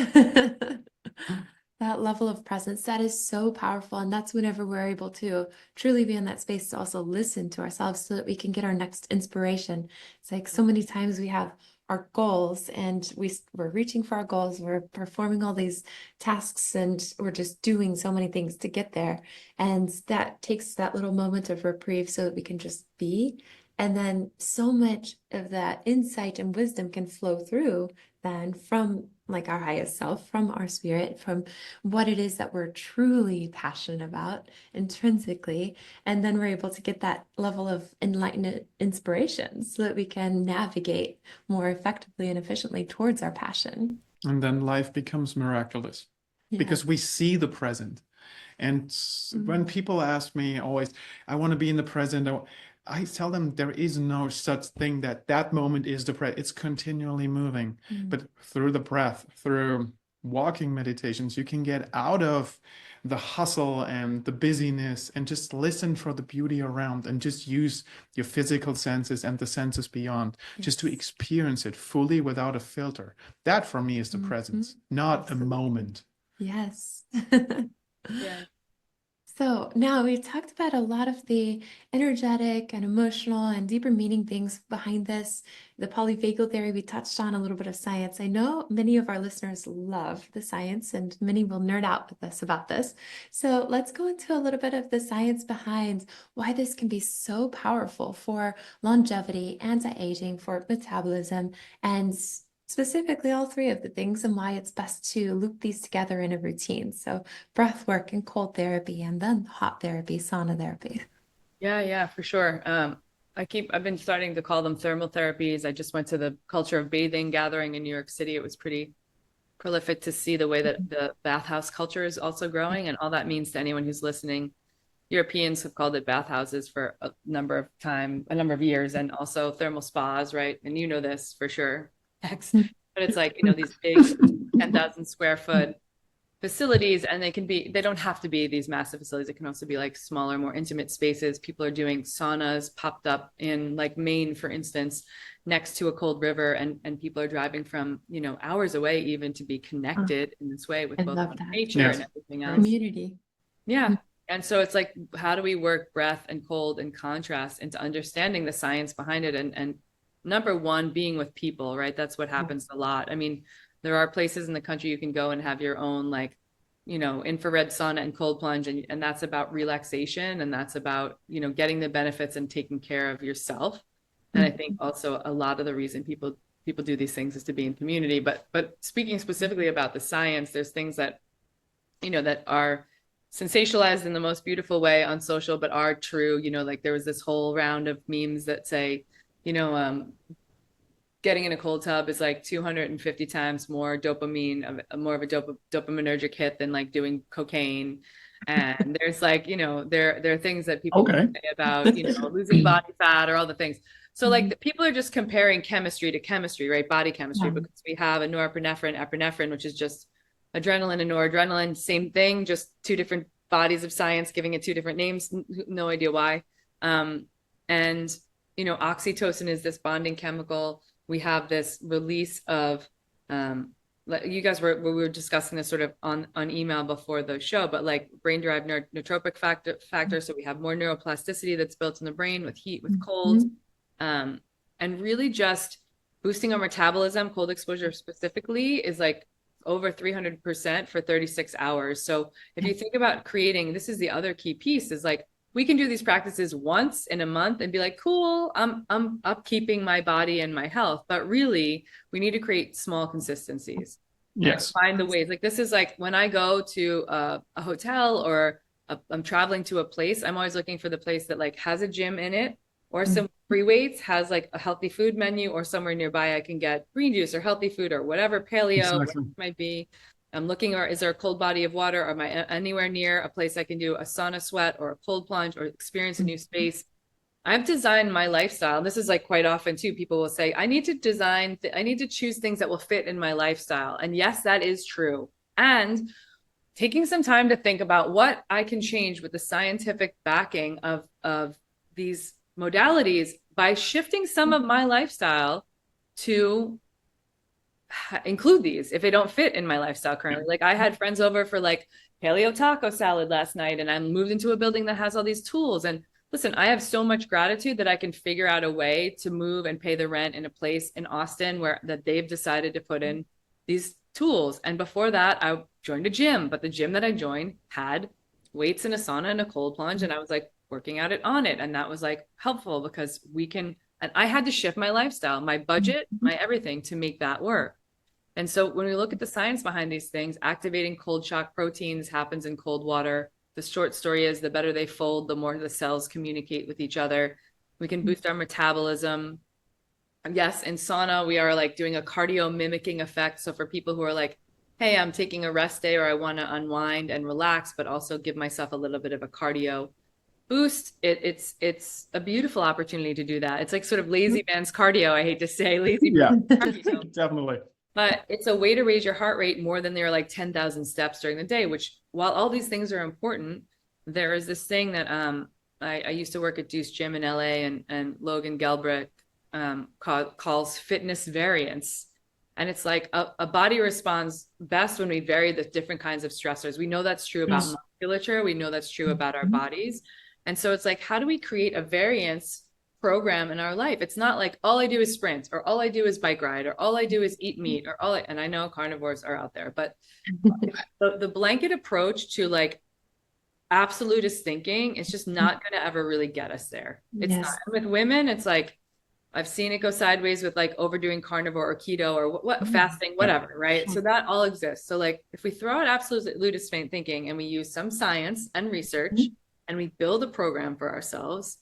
That level of presence, that is so powerful. And that's whenever we're able to truly be in that space to also listen to ourselves so that we can get our next inspiration. It's like so many times we have our goals and we're reaching for our goals, we're performing all these tasks and we're just doing so many things to get there. And that takes that little moment of reprieve so that we can just be. And then so much of that insight and wisdom can flow through then from like our highest self, from our spirit, from what it is that we're truly passionate about intrinsically. And then we're able to get that level of enlightened inspiration so that we can navigate more effectively and efficiently towards our passion. And then life becomes miraculous because we see the present. And when people ask me always, I want to be in the present, I tell them there is no such thing that moment is the present. It's continually moving. But through the breath, through walking meditations, you can get out of the hustle and the busyness and just listen for the beauty around and just use your physical senses and the senses beyond just to experience it fully without a filter. That for me is the presence, not a moment. Yes. Yeah. So now we've talked about a lot of the energetic and emotional and deeper meaning things behind this. The polyvagal theory, we touched on a little bit of science. I know many of our listeners love the science and many will nerd out with us about this. So let's go into a little bit of the science behind why this can be so powerful for longevity, anti-aging, for metabolism, and specifically all three of the things and why it's best to loop these together in a routine. So breath work and cold therapy and then hot therapy, sauna therapy. Yeah, for sure. I've been starting to call them thermal therapies. I just went to the culture of bathing gathering in New York City. It was pretty prolific to see the way that the bathhouse culture is also growing, and all that means to anyone who's listening. Europeans have called it bathhouses for a number of years, and also thermal spas, right? And you know this for sure. But it's like, these big 10,000 square foot facilities, and they don't have to be these massive facilities. It can also be like smaller, more intimate spaces. People are doing saunas popped up in like Maine, for instance, next to a cold river, and people are driving from, hours away even to be connected in this way with both nature and everything else. Community. Yeah. And so it's like, how do we work breath and cold and contrast into understanding the science behind it? And number one, being with people, right? That's what happens a lot. I mean, there are places in the country you can go and have your own, like, infrared sauna and cold plunge. And that's about relaxation. And that's about, getting the benefits and taking care of yourself. And I think also a lot of the reason people do these things is to be in community. But speaking specifically about the science, there's things that, that are sensationalized in the most beautiful way on social, but are true. Like there was this whole round of memes that say, getting in a cold tub is like 250 times more dopamine, more of a dopaminergic hit than like doing cocaine. And there's like, there are things that people say about, losing body fat or all the things. So like people are just comparing chemistry to chemistry, right? Body chemistry, because we have a norepinephrine, epinephrine, which is just adrenaline and noradrenaline, same thing, just two different bodies of science giving it two different names. No idea why. And oxytocin is this bonding chemical. We have this release of, you guys we were discussing this sort of on email before the show, but like brain-derived neurotropic factor. So we have more neuroplasticity that's built in the brain with heat, with cold, and really just boosting our metabolism. Cold exposure specifically is like over 300% for 36 hours. So if you think about creating, this is the other key piece, is like, we can do these practices once in a month and be like, cool, I'm upkeeping my body and my health. But really, we need to create small consistencies. Yes. Find the ways. Like this is like when I go to a hotel or I'm traveling to a place, I'm always looking for the place that like has a gym in it or some free weights, has like a healthy food menu, or somewhere nearby I can get green juice or healthy food or whatever, paleo, whatever it might be. I'm looking, or is there a cold body of water? Or am I anywhere near a place I can do a sauna sweat or a cold plunge or experience a new space? I've designed my lifestyle. This is like quite often too, people will say, I need to choose things that will fit in my lifestyle. And yes, that is true. And taking some time to think about what I can change with the scientific backing of these modalities by shifting some of my lifestyle to include these if they don't fit in my lifestyle currently. Like I had friends over for like paleo taco salad last night, and I moved into a building that has all these tools. And listen, I have so much gratitude that I can figure out a way to move and pay the rent in a place in Austin where that they've decided to put in these tools. And before that, I joined a gym, but the gym that I joined had weights and a sauna and a cold plunge. And I was like working out on it. And that was like helpful because and I had to shift my lifestyle, my budget, my everything to make that work. And so when we look at the science behind these things, activating cold shock proteins happens in cold water. The short story is the better they fold, the more the cells communicate with each other. We can boost our metabolism. Yes, in sauna, we are like doing a cardio mimicking effect. So for people who are like, hey, I'm taking a rest day or I want to unwind and relax, but also give myself a little bit of a cardio boost, it's a beautiful opportunity to do that. It's like sort of lazy man's cardio. I hate to say lazy man's cardio. Definitely. But it's a way to raise your heart rate more than there are like 10,000 steps during the day, which while all these things are important, there is this thing that I used to work at Deuce Gym in LA, and Logan Gelbrich calls fitness variance. And it's like a body responds best when we vary the different kinds of stressors. We know that's true about musculature. We know that's true about our bodies. And so it's like, how do we create a variance program in our life? It's not like all I do is sprint, or all I do is bike ride, or all I do is eat meat, or and I know carnivores are out there, but the blanket approach to like absolutist thinking is just not going to ever really get us there. It's not. With women, it's like, I've seen it go sideways with like overdoing carnivore or keto or what fasting, whatever, right? So that all exists. So like if we throw out absolutist thinking and we use some science and research and we build a program for ourselves,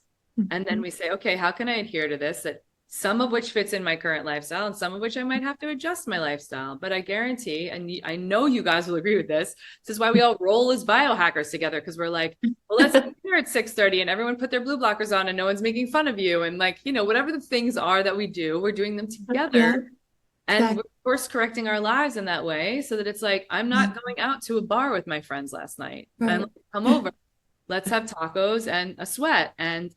and then we say, okay, how can I adhere to this? That some of which fits in my current lifestyle and some of which I might have to adjust my lifestyle. But I guarantee, and I know you guys will agree with this is why we all roll as biohackers together, because we're like, well, let's be here at 6:30 and everyone put their blue blockers on and no one's making fun of you. And like, whatever the things are that we do, we're doing them together. And we're course correcting our lives in that way, so that it's like, I'm not going out to a bar with my friends last night. I'm come over. Let's have tacos and a sweat and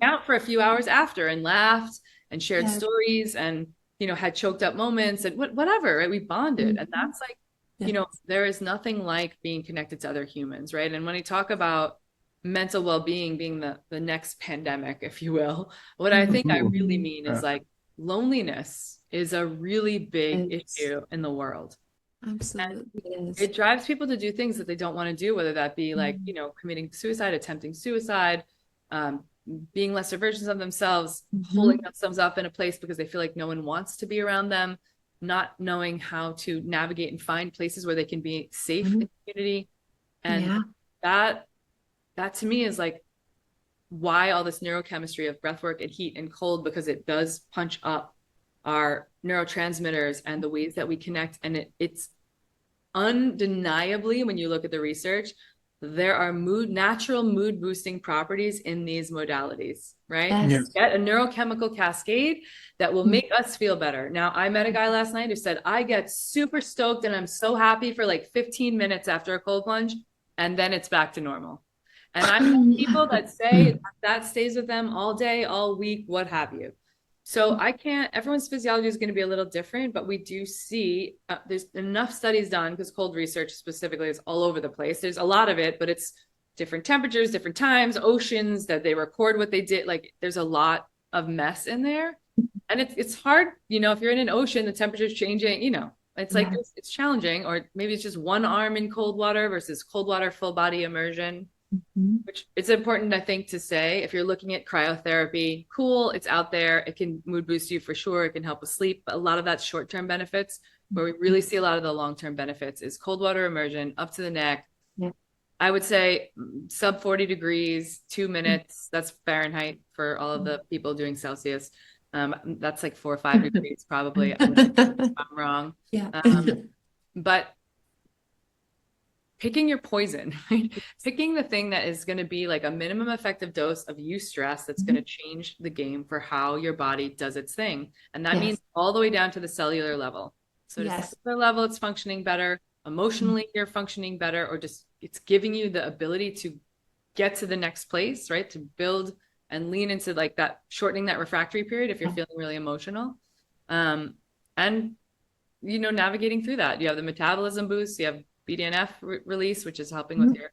out for a few hours after and laughed and shared stories and, had choked up moments and whatever, right? We bonded. And that's like, there is nothing like being connected to other humans, right? And when we talk about mental well-being being the next pandemic, if you will, what I think I really mean is like loneliness is a really big issue in the world. Absolutely. It drives people to do things that they don't want to do, whether that be like, committing suicide, attempting suicide, being lesser versions of themselves, holding themselves up in a place because they feel like no one wants to be around them, not knowing how to navigate and find places where they can be safe in the community. And that to me is like why all this neurochemistry of breathwork and heat and cold, because it does punch up our neurotransmitters and the ways that we connect. And it's undeniably, when you look at the research, there are natural mood boosting properties in these modalities, right? Yes. Get a neurochemical cascade that will make us feel better. Now, I met a guy last night who said, I get super stoked and I'm so happy for like 15 minutes after a cold plunge, and then it's back to normal. And I have people that say that stays with them all day, all week, what have you. So everyone's physiology is going to be a little different, but we do see there's enough studies done, because cold research specifically is all over the place. There's a lot of it, but it's different temperatures, different times, oceans that they record what they did. Like there's a lot of mess in there. And it's hard, if you're in an ocean, the temperature's changing, it's like, it's challenging. Or maybe it's just one arm in cold water versus cold water, full body immersion. Which it's important, I think, to say, if you're looking at cryotherapy, cool, it's out there. It can mood boost you for sure. It can help with sleep. But a lot of that's short-term benefits. Where we really see a lot of the long-term benefits is cold water immersion up to the neck. I would say sub 40 degrees, 2 minutes. That's Fahrenheit for all of the people doing Celsius. That's like 4 or 5 degrees probably. If I'm wrong. But picking your poison, right? Picking the thing that is going to be like a minimum effective dose of stress that's going to change the game for how your body does its thing. And that means all the way down to the cellular level. So at the cellular level, it's functioning better. emotionally you're functioning better, or just it's giving you the ability to get to the next place, right? To build and lean into like that, shortening that refractory period if you're feeling really emotional. And, you know, navigating through that. You have the metabolism boost, you have BDNF release, which is helping with your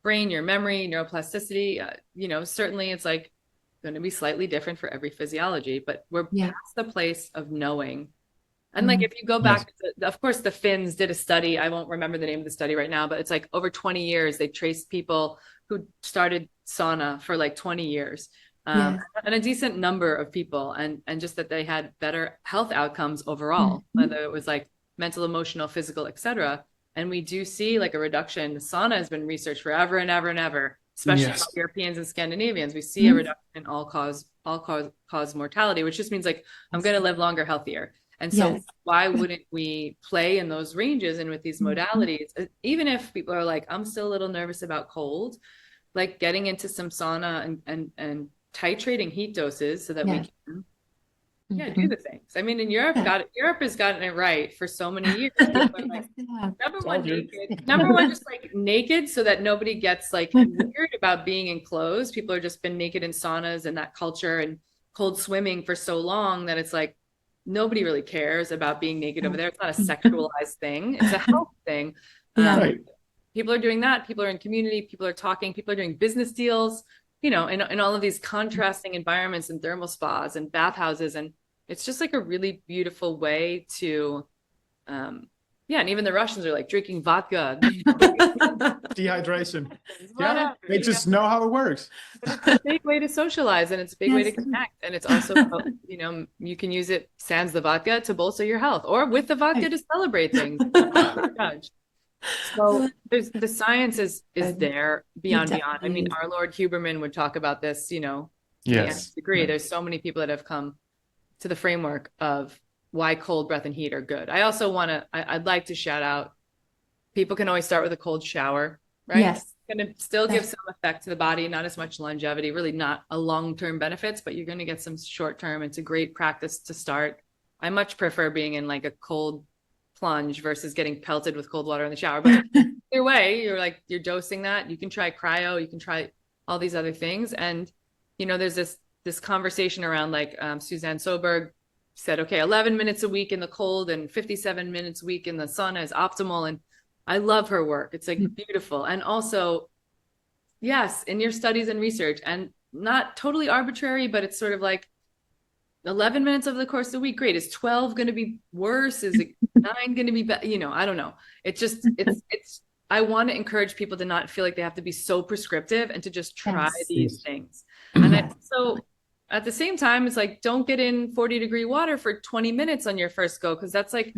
brain, your memory, neuroplasticity. You know, certainly it's like going to be slightly different for every physiology, but we're past the place of knowing. And like, if you go back, of course, the Finns did a study. I won't remember the name of the study right now, but it's like over 20 years, they traced people who started sauna for like 20 years. And a decent number of people, and just that they had better health outcomes overall, whether it was like mental, emotional, physical, etc. And we do see like a reduction. Sauna has been researched forever and ever and ever, especially for Europeans and Scandinavians. We see a reduction in all cause mortality, which just means like I'm going to live longer, healthier. And so why wouldn't we play in those ranges and with these modalities, even if people are like, I'm still a little nervous about cold, like getting into some sauna and titrating heat doses so that we can do the things. I mean, in Europe, Europe has gotten it right for so many years. People are like, number one, naked. Number one, just like naked so that nobody gets like weird about being enclosed. People are just been naked in saunas and that culture and cold swimming for so long that it's like nobody really cares about being naked over there. It's not a sexualized thing. It's a health thing. People are doing that. People are in community. People are talking. People are doing business deals, you know, in all of these contrasting environments and thermal spas and bathhouses. And it's just like a really beautiful way to, and even the Russians are like drinking vodka. Dehydration. They just know how it works. It's a big way to socialize, and it's a big way to connect. And it's also, you know, you can use it sans the vodka to bolster your health, or with the vodka to celebrate things. So the science is there beyond. I mean, our Lord Huberman would talk about this, you know, to the nth degree. There's so many people that have come to the framework of why cold breath and heat are good. I also I'd like to shout out, people can always start with a cold shower, right? Yes. It's going to still give some effect to the body, not as much longevity, really not a long-term benefits, but you're going to get some short-term. It's a great practice to start. I much prefer being in like a cold plunge versus getting pelted with cold water in the shower. But either way, you're dosing that. You can try cryo, you can try all these other things. And, you know, there's this conversation around like Suzanne Soberg said, okay, 11 minutes a week in the cold and 57 minutes a week in the sauna is optimal. And I love her work. It's like beautiful. And also, yes, in your studies and research, and not totally arbitrary, but it's sort of like 11 minutes over the course of the week. Great. Is 12 going to be worse? Is it 9 going to be better? You know, I don't know. It's just, I want to encourage people to not feel like they have to be so prescriptive and to just try these things. And so at the same time, it's like, don't get in 40-degree water for 20 minutes on your first go. Cause that's like,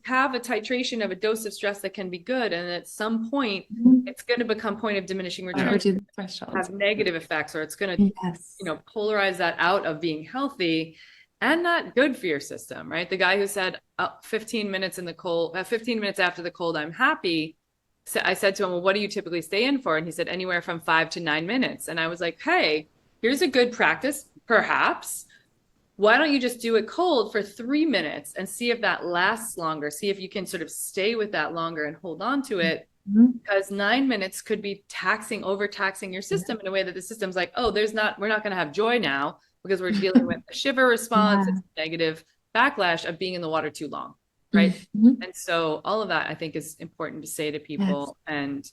have a titration of a dose of stress that can be good. And at some point, it's going to become point of diminishing returns, have negative effects, or it's going to, you know, polarize that out of being healthy and not good for your system, right? The guy who said 15 minutes in the cold, 15 minutes after the cold, I'm happy. So I said to him, well, what do you typically stay in for? And he said, anywhere from 5 to 9 minutes. And I was like, hey, here's a good practice, perhaps. Why don't you just do it cold for 3 minutes and see if that lasts longer? See if you can sort of stay with that longer and hold on to it. Because 9 minutes could be overtaxing your system in a way that the system's like, oh, we're not going to have joy now because we're dealing with a shiver response. It's a negative backlash of being in the water too long. Right. And so all of that, I think, is important to say to people. And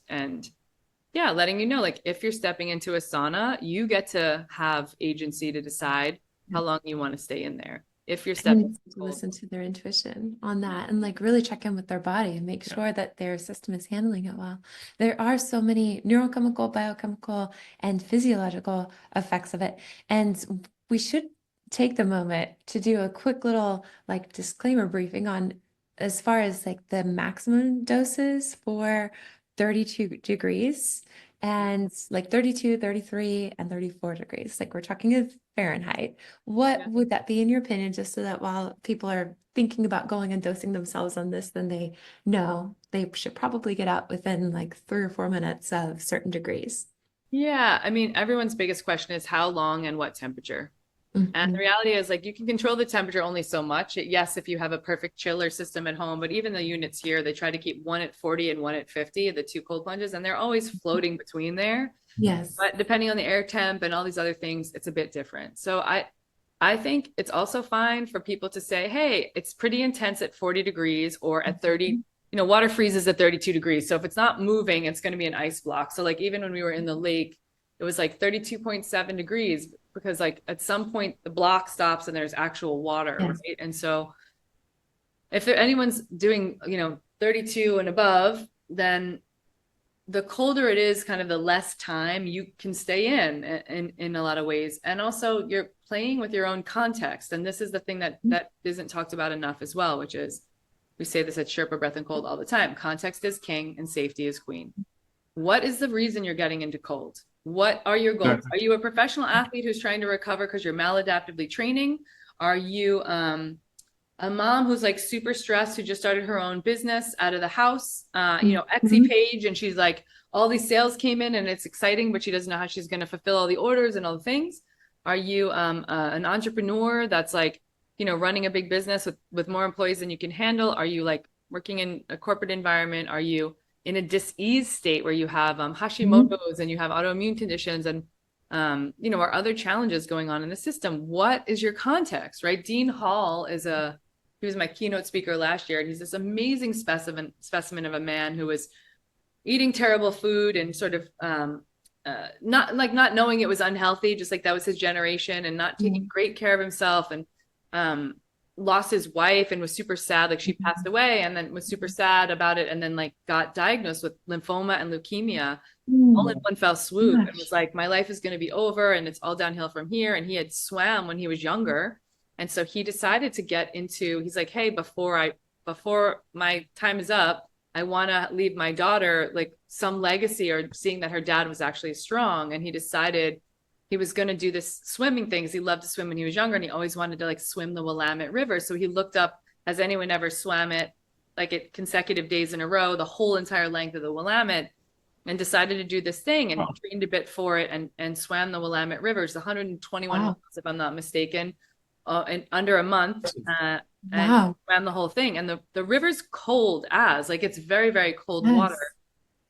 letting you know, like, if you're stepping into a sauna, you get to have agency to decide how long you want to stay in there. If you're stepping to listen to their intuition on that and like really check in with their body and make sure that their system is handling it well. There are so many neurochemical, biochemical, and physiological effects of it. And we should take the moment to do a quick little like disclaimer briefing on as far as like the maximum doses for 32 degrees and like 32, 33, and 34 degrees. Like we're talking of Fahrenheit. What would that be in your opinion, just so that while people are thinking about going and dosing themselves on this, then they know they should probably get out within like 3 or 4 minutes of certain degrees? Yeah. I mean, everyone's biggest question is how long and what temperature, And the Mhm. reality is, like, you can control the temperature only so much. Yes, if you have a perfect chiller system at home, but even the units here, they try to keep one at 40 and one at 50, the two cold plunges, and they're always floating between there. Yes. But depending on the air temp and all these other things, it's a bit different. So I think it's also fine for people to say, hey, it's pretty intense at 40 degrees or at 30, water freezes at 32 degrees. So if it's not moving, it's going to be an ice block. So like even when we were in the lake, it was like 32.7 degrees because like at some point the block stops and there's actual water, Yes. right? And so if anyone's doing, 32 and above, then the colder it is, kind of the less time you can stay in a lot of ways. And also you're playing with your own context. And this is the thing that isn't talked about enough as well, which is, we say this at Sherpa Breath and Cold all the time. Context is king and safety is queen. What is the reason you're getting into cold? What are your goals? Are you a professional athlete who's trying to recover because you're maladaptively training? Are you a mom who's like super stressed, who just started her own business out of the house, Etsy page, and she's like, all these sales came in and it's exciting, but she doesn't know how she's going to fulfill all the orders and all the things? Are you an entrepreneur that's like, running a big business with more employees than you can handle? Are you like working in a corporate environment? Are you in a dis-ease state where you have Hashimoto's and you have autoimmune conditions and or other challenges going on in the system? What is your context, right? Dean Hall he was my keynote speaker last year, and he's this amazing specimen of a man who was eating terrible food and sort of not knowing it was unhealthy, just like that was his generation, and not taking great care of himself, and lost his wife and was super sad, like she passed away, and then was super sad about it, and then like got diagnosed with lymphoma and leukemia all in one fell swoop, and was like, my life is going to be over and it's all downhill from here. And he had swam when he was younger, and so he decided to get into, he's like, hey, before my time is up, I want to leave my daughter like some legacy, or seeing that her dad was actually strong. And he decided he was going to do this swimming thing, because he loved to swim when he was younger, and he always wanted to like swim the Willamette River. So he looked up, has anyone ever swam it like at consecutive days in a row, the whole entire length of the Willamette, and decided to do this thing, and trained a bit for it, and swam the Willamette River. It's 121 miles, if I'm not mistaken, in under a month, and swam the whole thing. And the river's cold as, like, it's very, very cold water.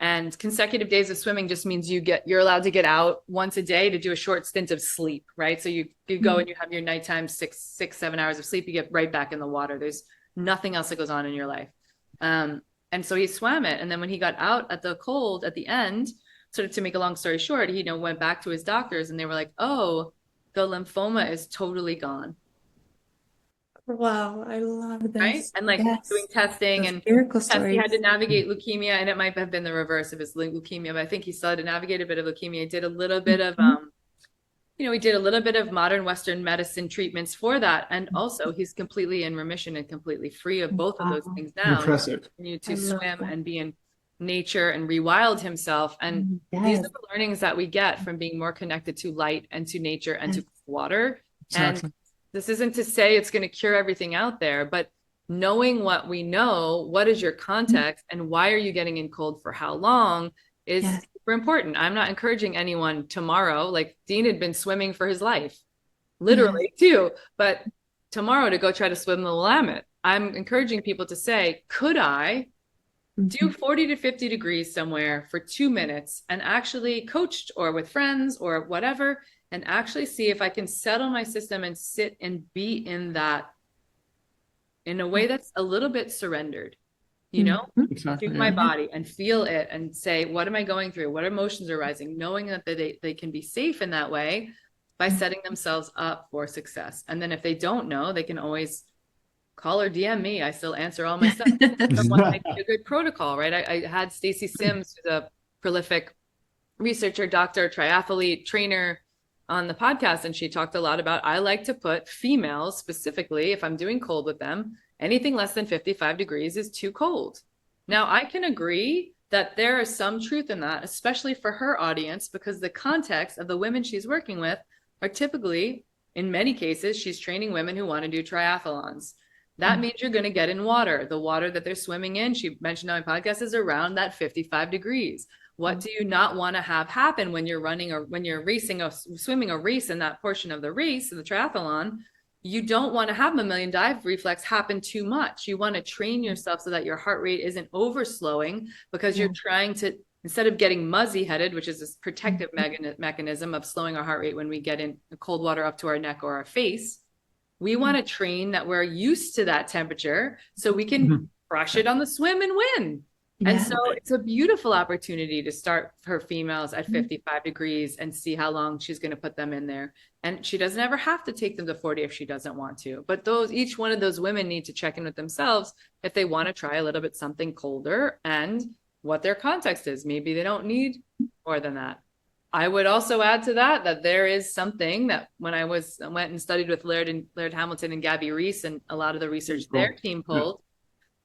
And consecutive days of swimming just means you're allowed to get out once a day to do a short stint of sleep, right? So you go and you have your nighttime 7 hours of sleep, you get right back in the water. There's nothing else that goes on in your life. And so he swam it. And then when he got out at the cold at the end, sort of to make a long story short, he went back to his doctors, and they were like, oh, the lymphoma is totally gone. Wow, I love this. Right? And like doing testing, those and miracle yes, he stories. had to navigate leukemia, and it might have been the reverse of his leukemia, but I think he still had to navigate a bit of leukemia. He did a little bit of he did a little bit of modern Western medicine treatments for that. And also he's completely in remission and completely free of both of those things now. Impressive. Continue to swim and be in nature and rewild himself. And these are the learnings that we get from being more connected to light and to nature and to water. Exactly. And this isn't to say it's going to cure everything out there, but knowing what we know, what is your context, and why are you getting in cold for how long is super important. I'm not encouraging anyone tomorrow, like Dean had been swimming for his life, literally too, but tomorrow to go try to swim the Willamette. I'm encouraging people to say, could I do 40 to 50 degrees somewhere for 2 minutes, and actually coached or with friends or whatever, and actually see if I can settle my system and sit and be in that in a way that's a little bit surrendered, Exactly, to my body, and feel it and say, what am I going through? What emotions are rising? Knowing that they can be safe in that way by setting themselves up for success. And then if they don't know, they can always call or DM me. I still answer all my stuff. Someone might be a good protocol, right? I had Stacy Sims, who's a prolific researcher, doctor, triathlete, trainer, on the podcast, and she talked a lot about, I like to put females specifically, if I'm doing cold with them, anything less than 55 degrees is too cold. Now, I can agree that there is some truth in that, especially for her audience, because the context of the women she's working with are typically, in many cases, she's training women who want to do triathlons. That means you're going to get in water. The water that they're swimming in, she mentioned on my podcast, is around that 55 degrees. What do you not want to have happen when you're running or when you're racing or swimming a race in that portion of the race, the triathlon? You don't want to have mammalian dive reflex happen too much. You want to train yourself so that your heart rate isn't overslowing, because you're trying to, instead of getting muzzy headed, which is this protective mechanism of slowing our heart rate when we get in cold water up to our neck or our face, we want to train that we're used to that temperature so we can crush it on the swim and win. And so it's a beautiful opportunity to start for females at 55 degrees and see how long she's going to put them in there. And she doesn't ever have to take them to 40 if she doesn't want to. But each one of those women need to check in with themselves if they want to try a little bit something colder and what their context is. Maybe they don't need more than that. I would also add to that there is something that when I went and studied with Laird Hamilton and Gabby Reese and a lot of the research their team pulled,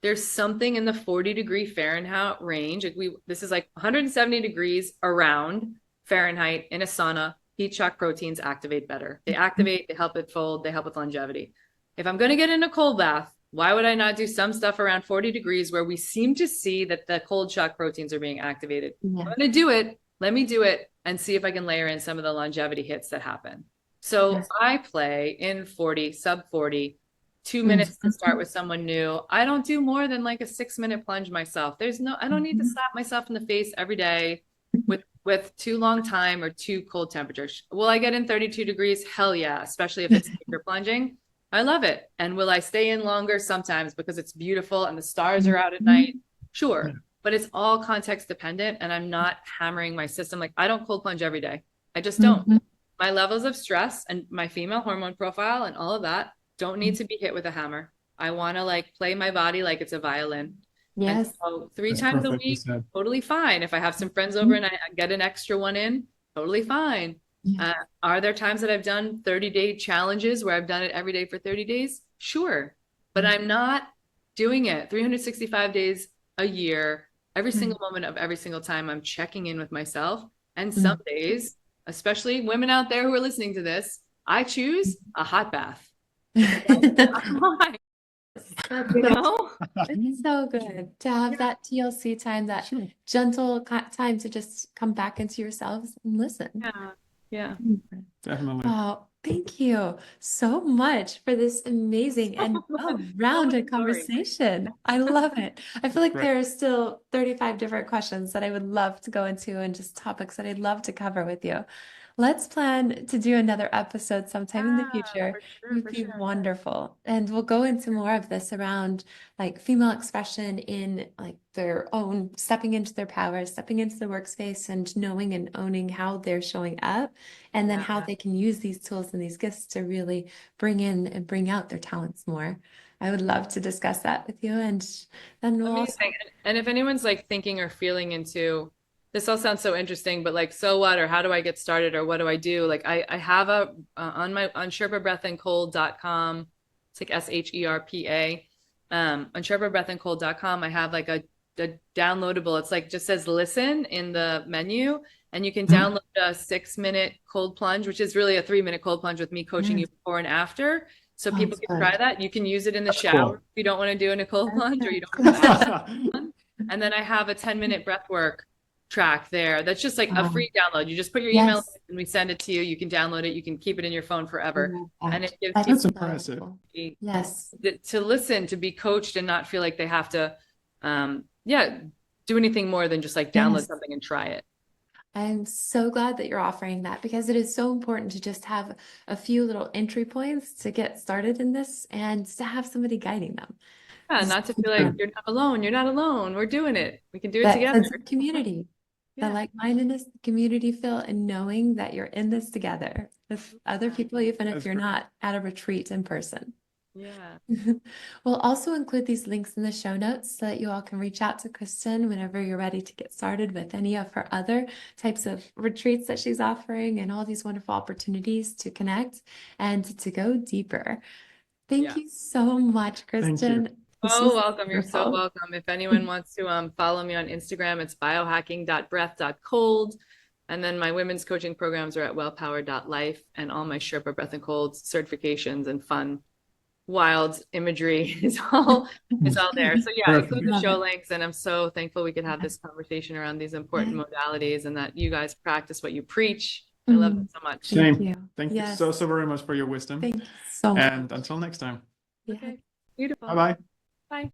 there's something in the 40-degree Fahrenheit range. This is like 170 degrees around Fahrenheit in a sauna. Heat shock proteins activate better. They activate, they help it fold, they help with longevity. If I'm going to get in a cold bath, why would I not do some stuff around 40 degrees where we seem to see that the cold shock proteins are being activated? I'm going to do it. Let me do it and see if I can layer in some of the longevity hits that happen. So I play in 40, sub 40, 2 minutes to start with someone new. I don't do more than like a 6-minute plunge myself. I don't need to slap myself in the face every day with too long time or too cold temperatures. Will I get in 32 degrees? Hell yeah, especially if it's deeper plunging. I love it. And will I stay in longer? Sometimes, because it's beautiful and the stars are out at night. Sure. But it's all context dependent, and I'm not hammering my system. Like, I don't cold plunge every day. I just don't. My levels of stress and my female hormone profile and all of that don't need to be hit with a hammer. I want to like play my body like it's a violin. Yes. And so 3 times a week, totally fine. If I have some friends over and I get an extra one in, totally fine. Are there times that I've done 30-day challenges where I've done it every day for 30 days? Sure. But I'm not doing it 365 days a year. Every single moment of every single time I'm checking in with myself. And some days, especially women out there who are listening to this, I choose a hot bath. Why? You know? It's so good to have that TLC time, that gentle time to just come back into yourselves and listen. Yeah. Definitely. Wow. Thank you so much for this amazing and well-rounded conversation. I love it. I feel like there are still 35 different questions that I would love to go into and just topics that I'd love to cover with you. Let's plan to do another episode sometime in the future. It would be wonderful. And we'll go into more of this around like female expression in like their own, stepping into their power, stepping into the workspace and knowing and owning how they're showing up, and then how they can use these tools and these gifts to really bring in and bring out their talents more. I would love to discuss that with you. And then we'll also... And if anyone's like thinking or feeling into, this all sounds so interesting, but like, so what, or how do I get started, or what do I do? Like I have on SherpaBreathandCold.com, it's like SHERPA. On SherpaBreathandCold.com, I have like a downloadable. It's like just says listen in the menu, and you can download a 6-minute cold plunge, which is really a 3-minute cold plunge with me coaching you before and after. So people can try that. You can use it in the shower if you don't want to do in a cold plunge, or you don't want to. And then I have a 10-minute breathwork track there. That's just like a free download. You just put your email in and we send it to you. You can download it. You can keep it in your phone forever. And it gives That's impressive. To listen, to be coached and not feel like they have to, do anything more than just like download something and try it. I'm so glad that you're offering that, because it is so important to just have a few little entry points to get started in this and to have somebody guiding them. Yeah, not to feel like you're not alone. You're not alone. We're doing it. We can do it together. Community. The like-mindedness, the community feel, and knowing that you're in this together with other people, even if you're not at a retreat in person. We'll also include these links in the show notes so that you all can reach out to Kristen whenever you're ready to get started with any of her other types of retreats that she's offering, and all these wonderful opportunities to connect and to go deeper. Thank you so much, Kristen. Oh, welcome. You're so welcome. If anyone wants to follow me on Instagram, it's biohacking.breath.cold. And then my women's coaching programs are at wellpower.life, and all my Sherpa Breath and Cold certifications and fun wild imagery is all there. So yeah, Perfect. include the Love show it. links, and I'm so thankful we could have this conversation around these important modalities and that you guys practice what you preach. I love it so much. Thank Same. you. Thank you Yes. so very much for your wisdom. Thank you so much. And until next time. Yeah. Okay, beautiful. Bye-bye. Bye.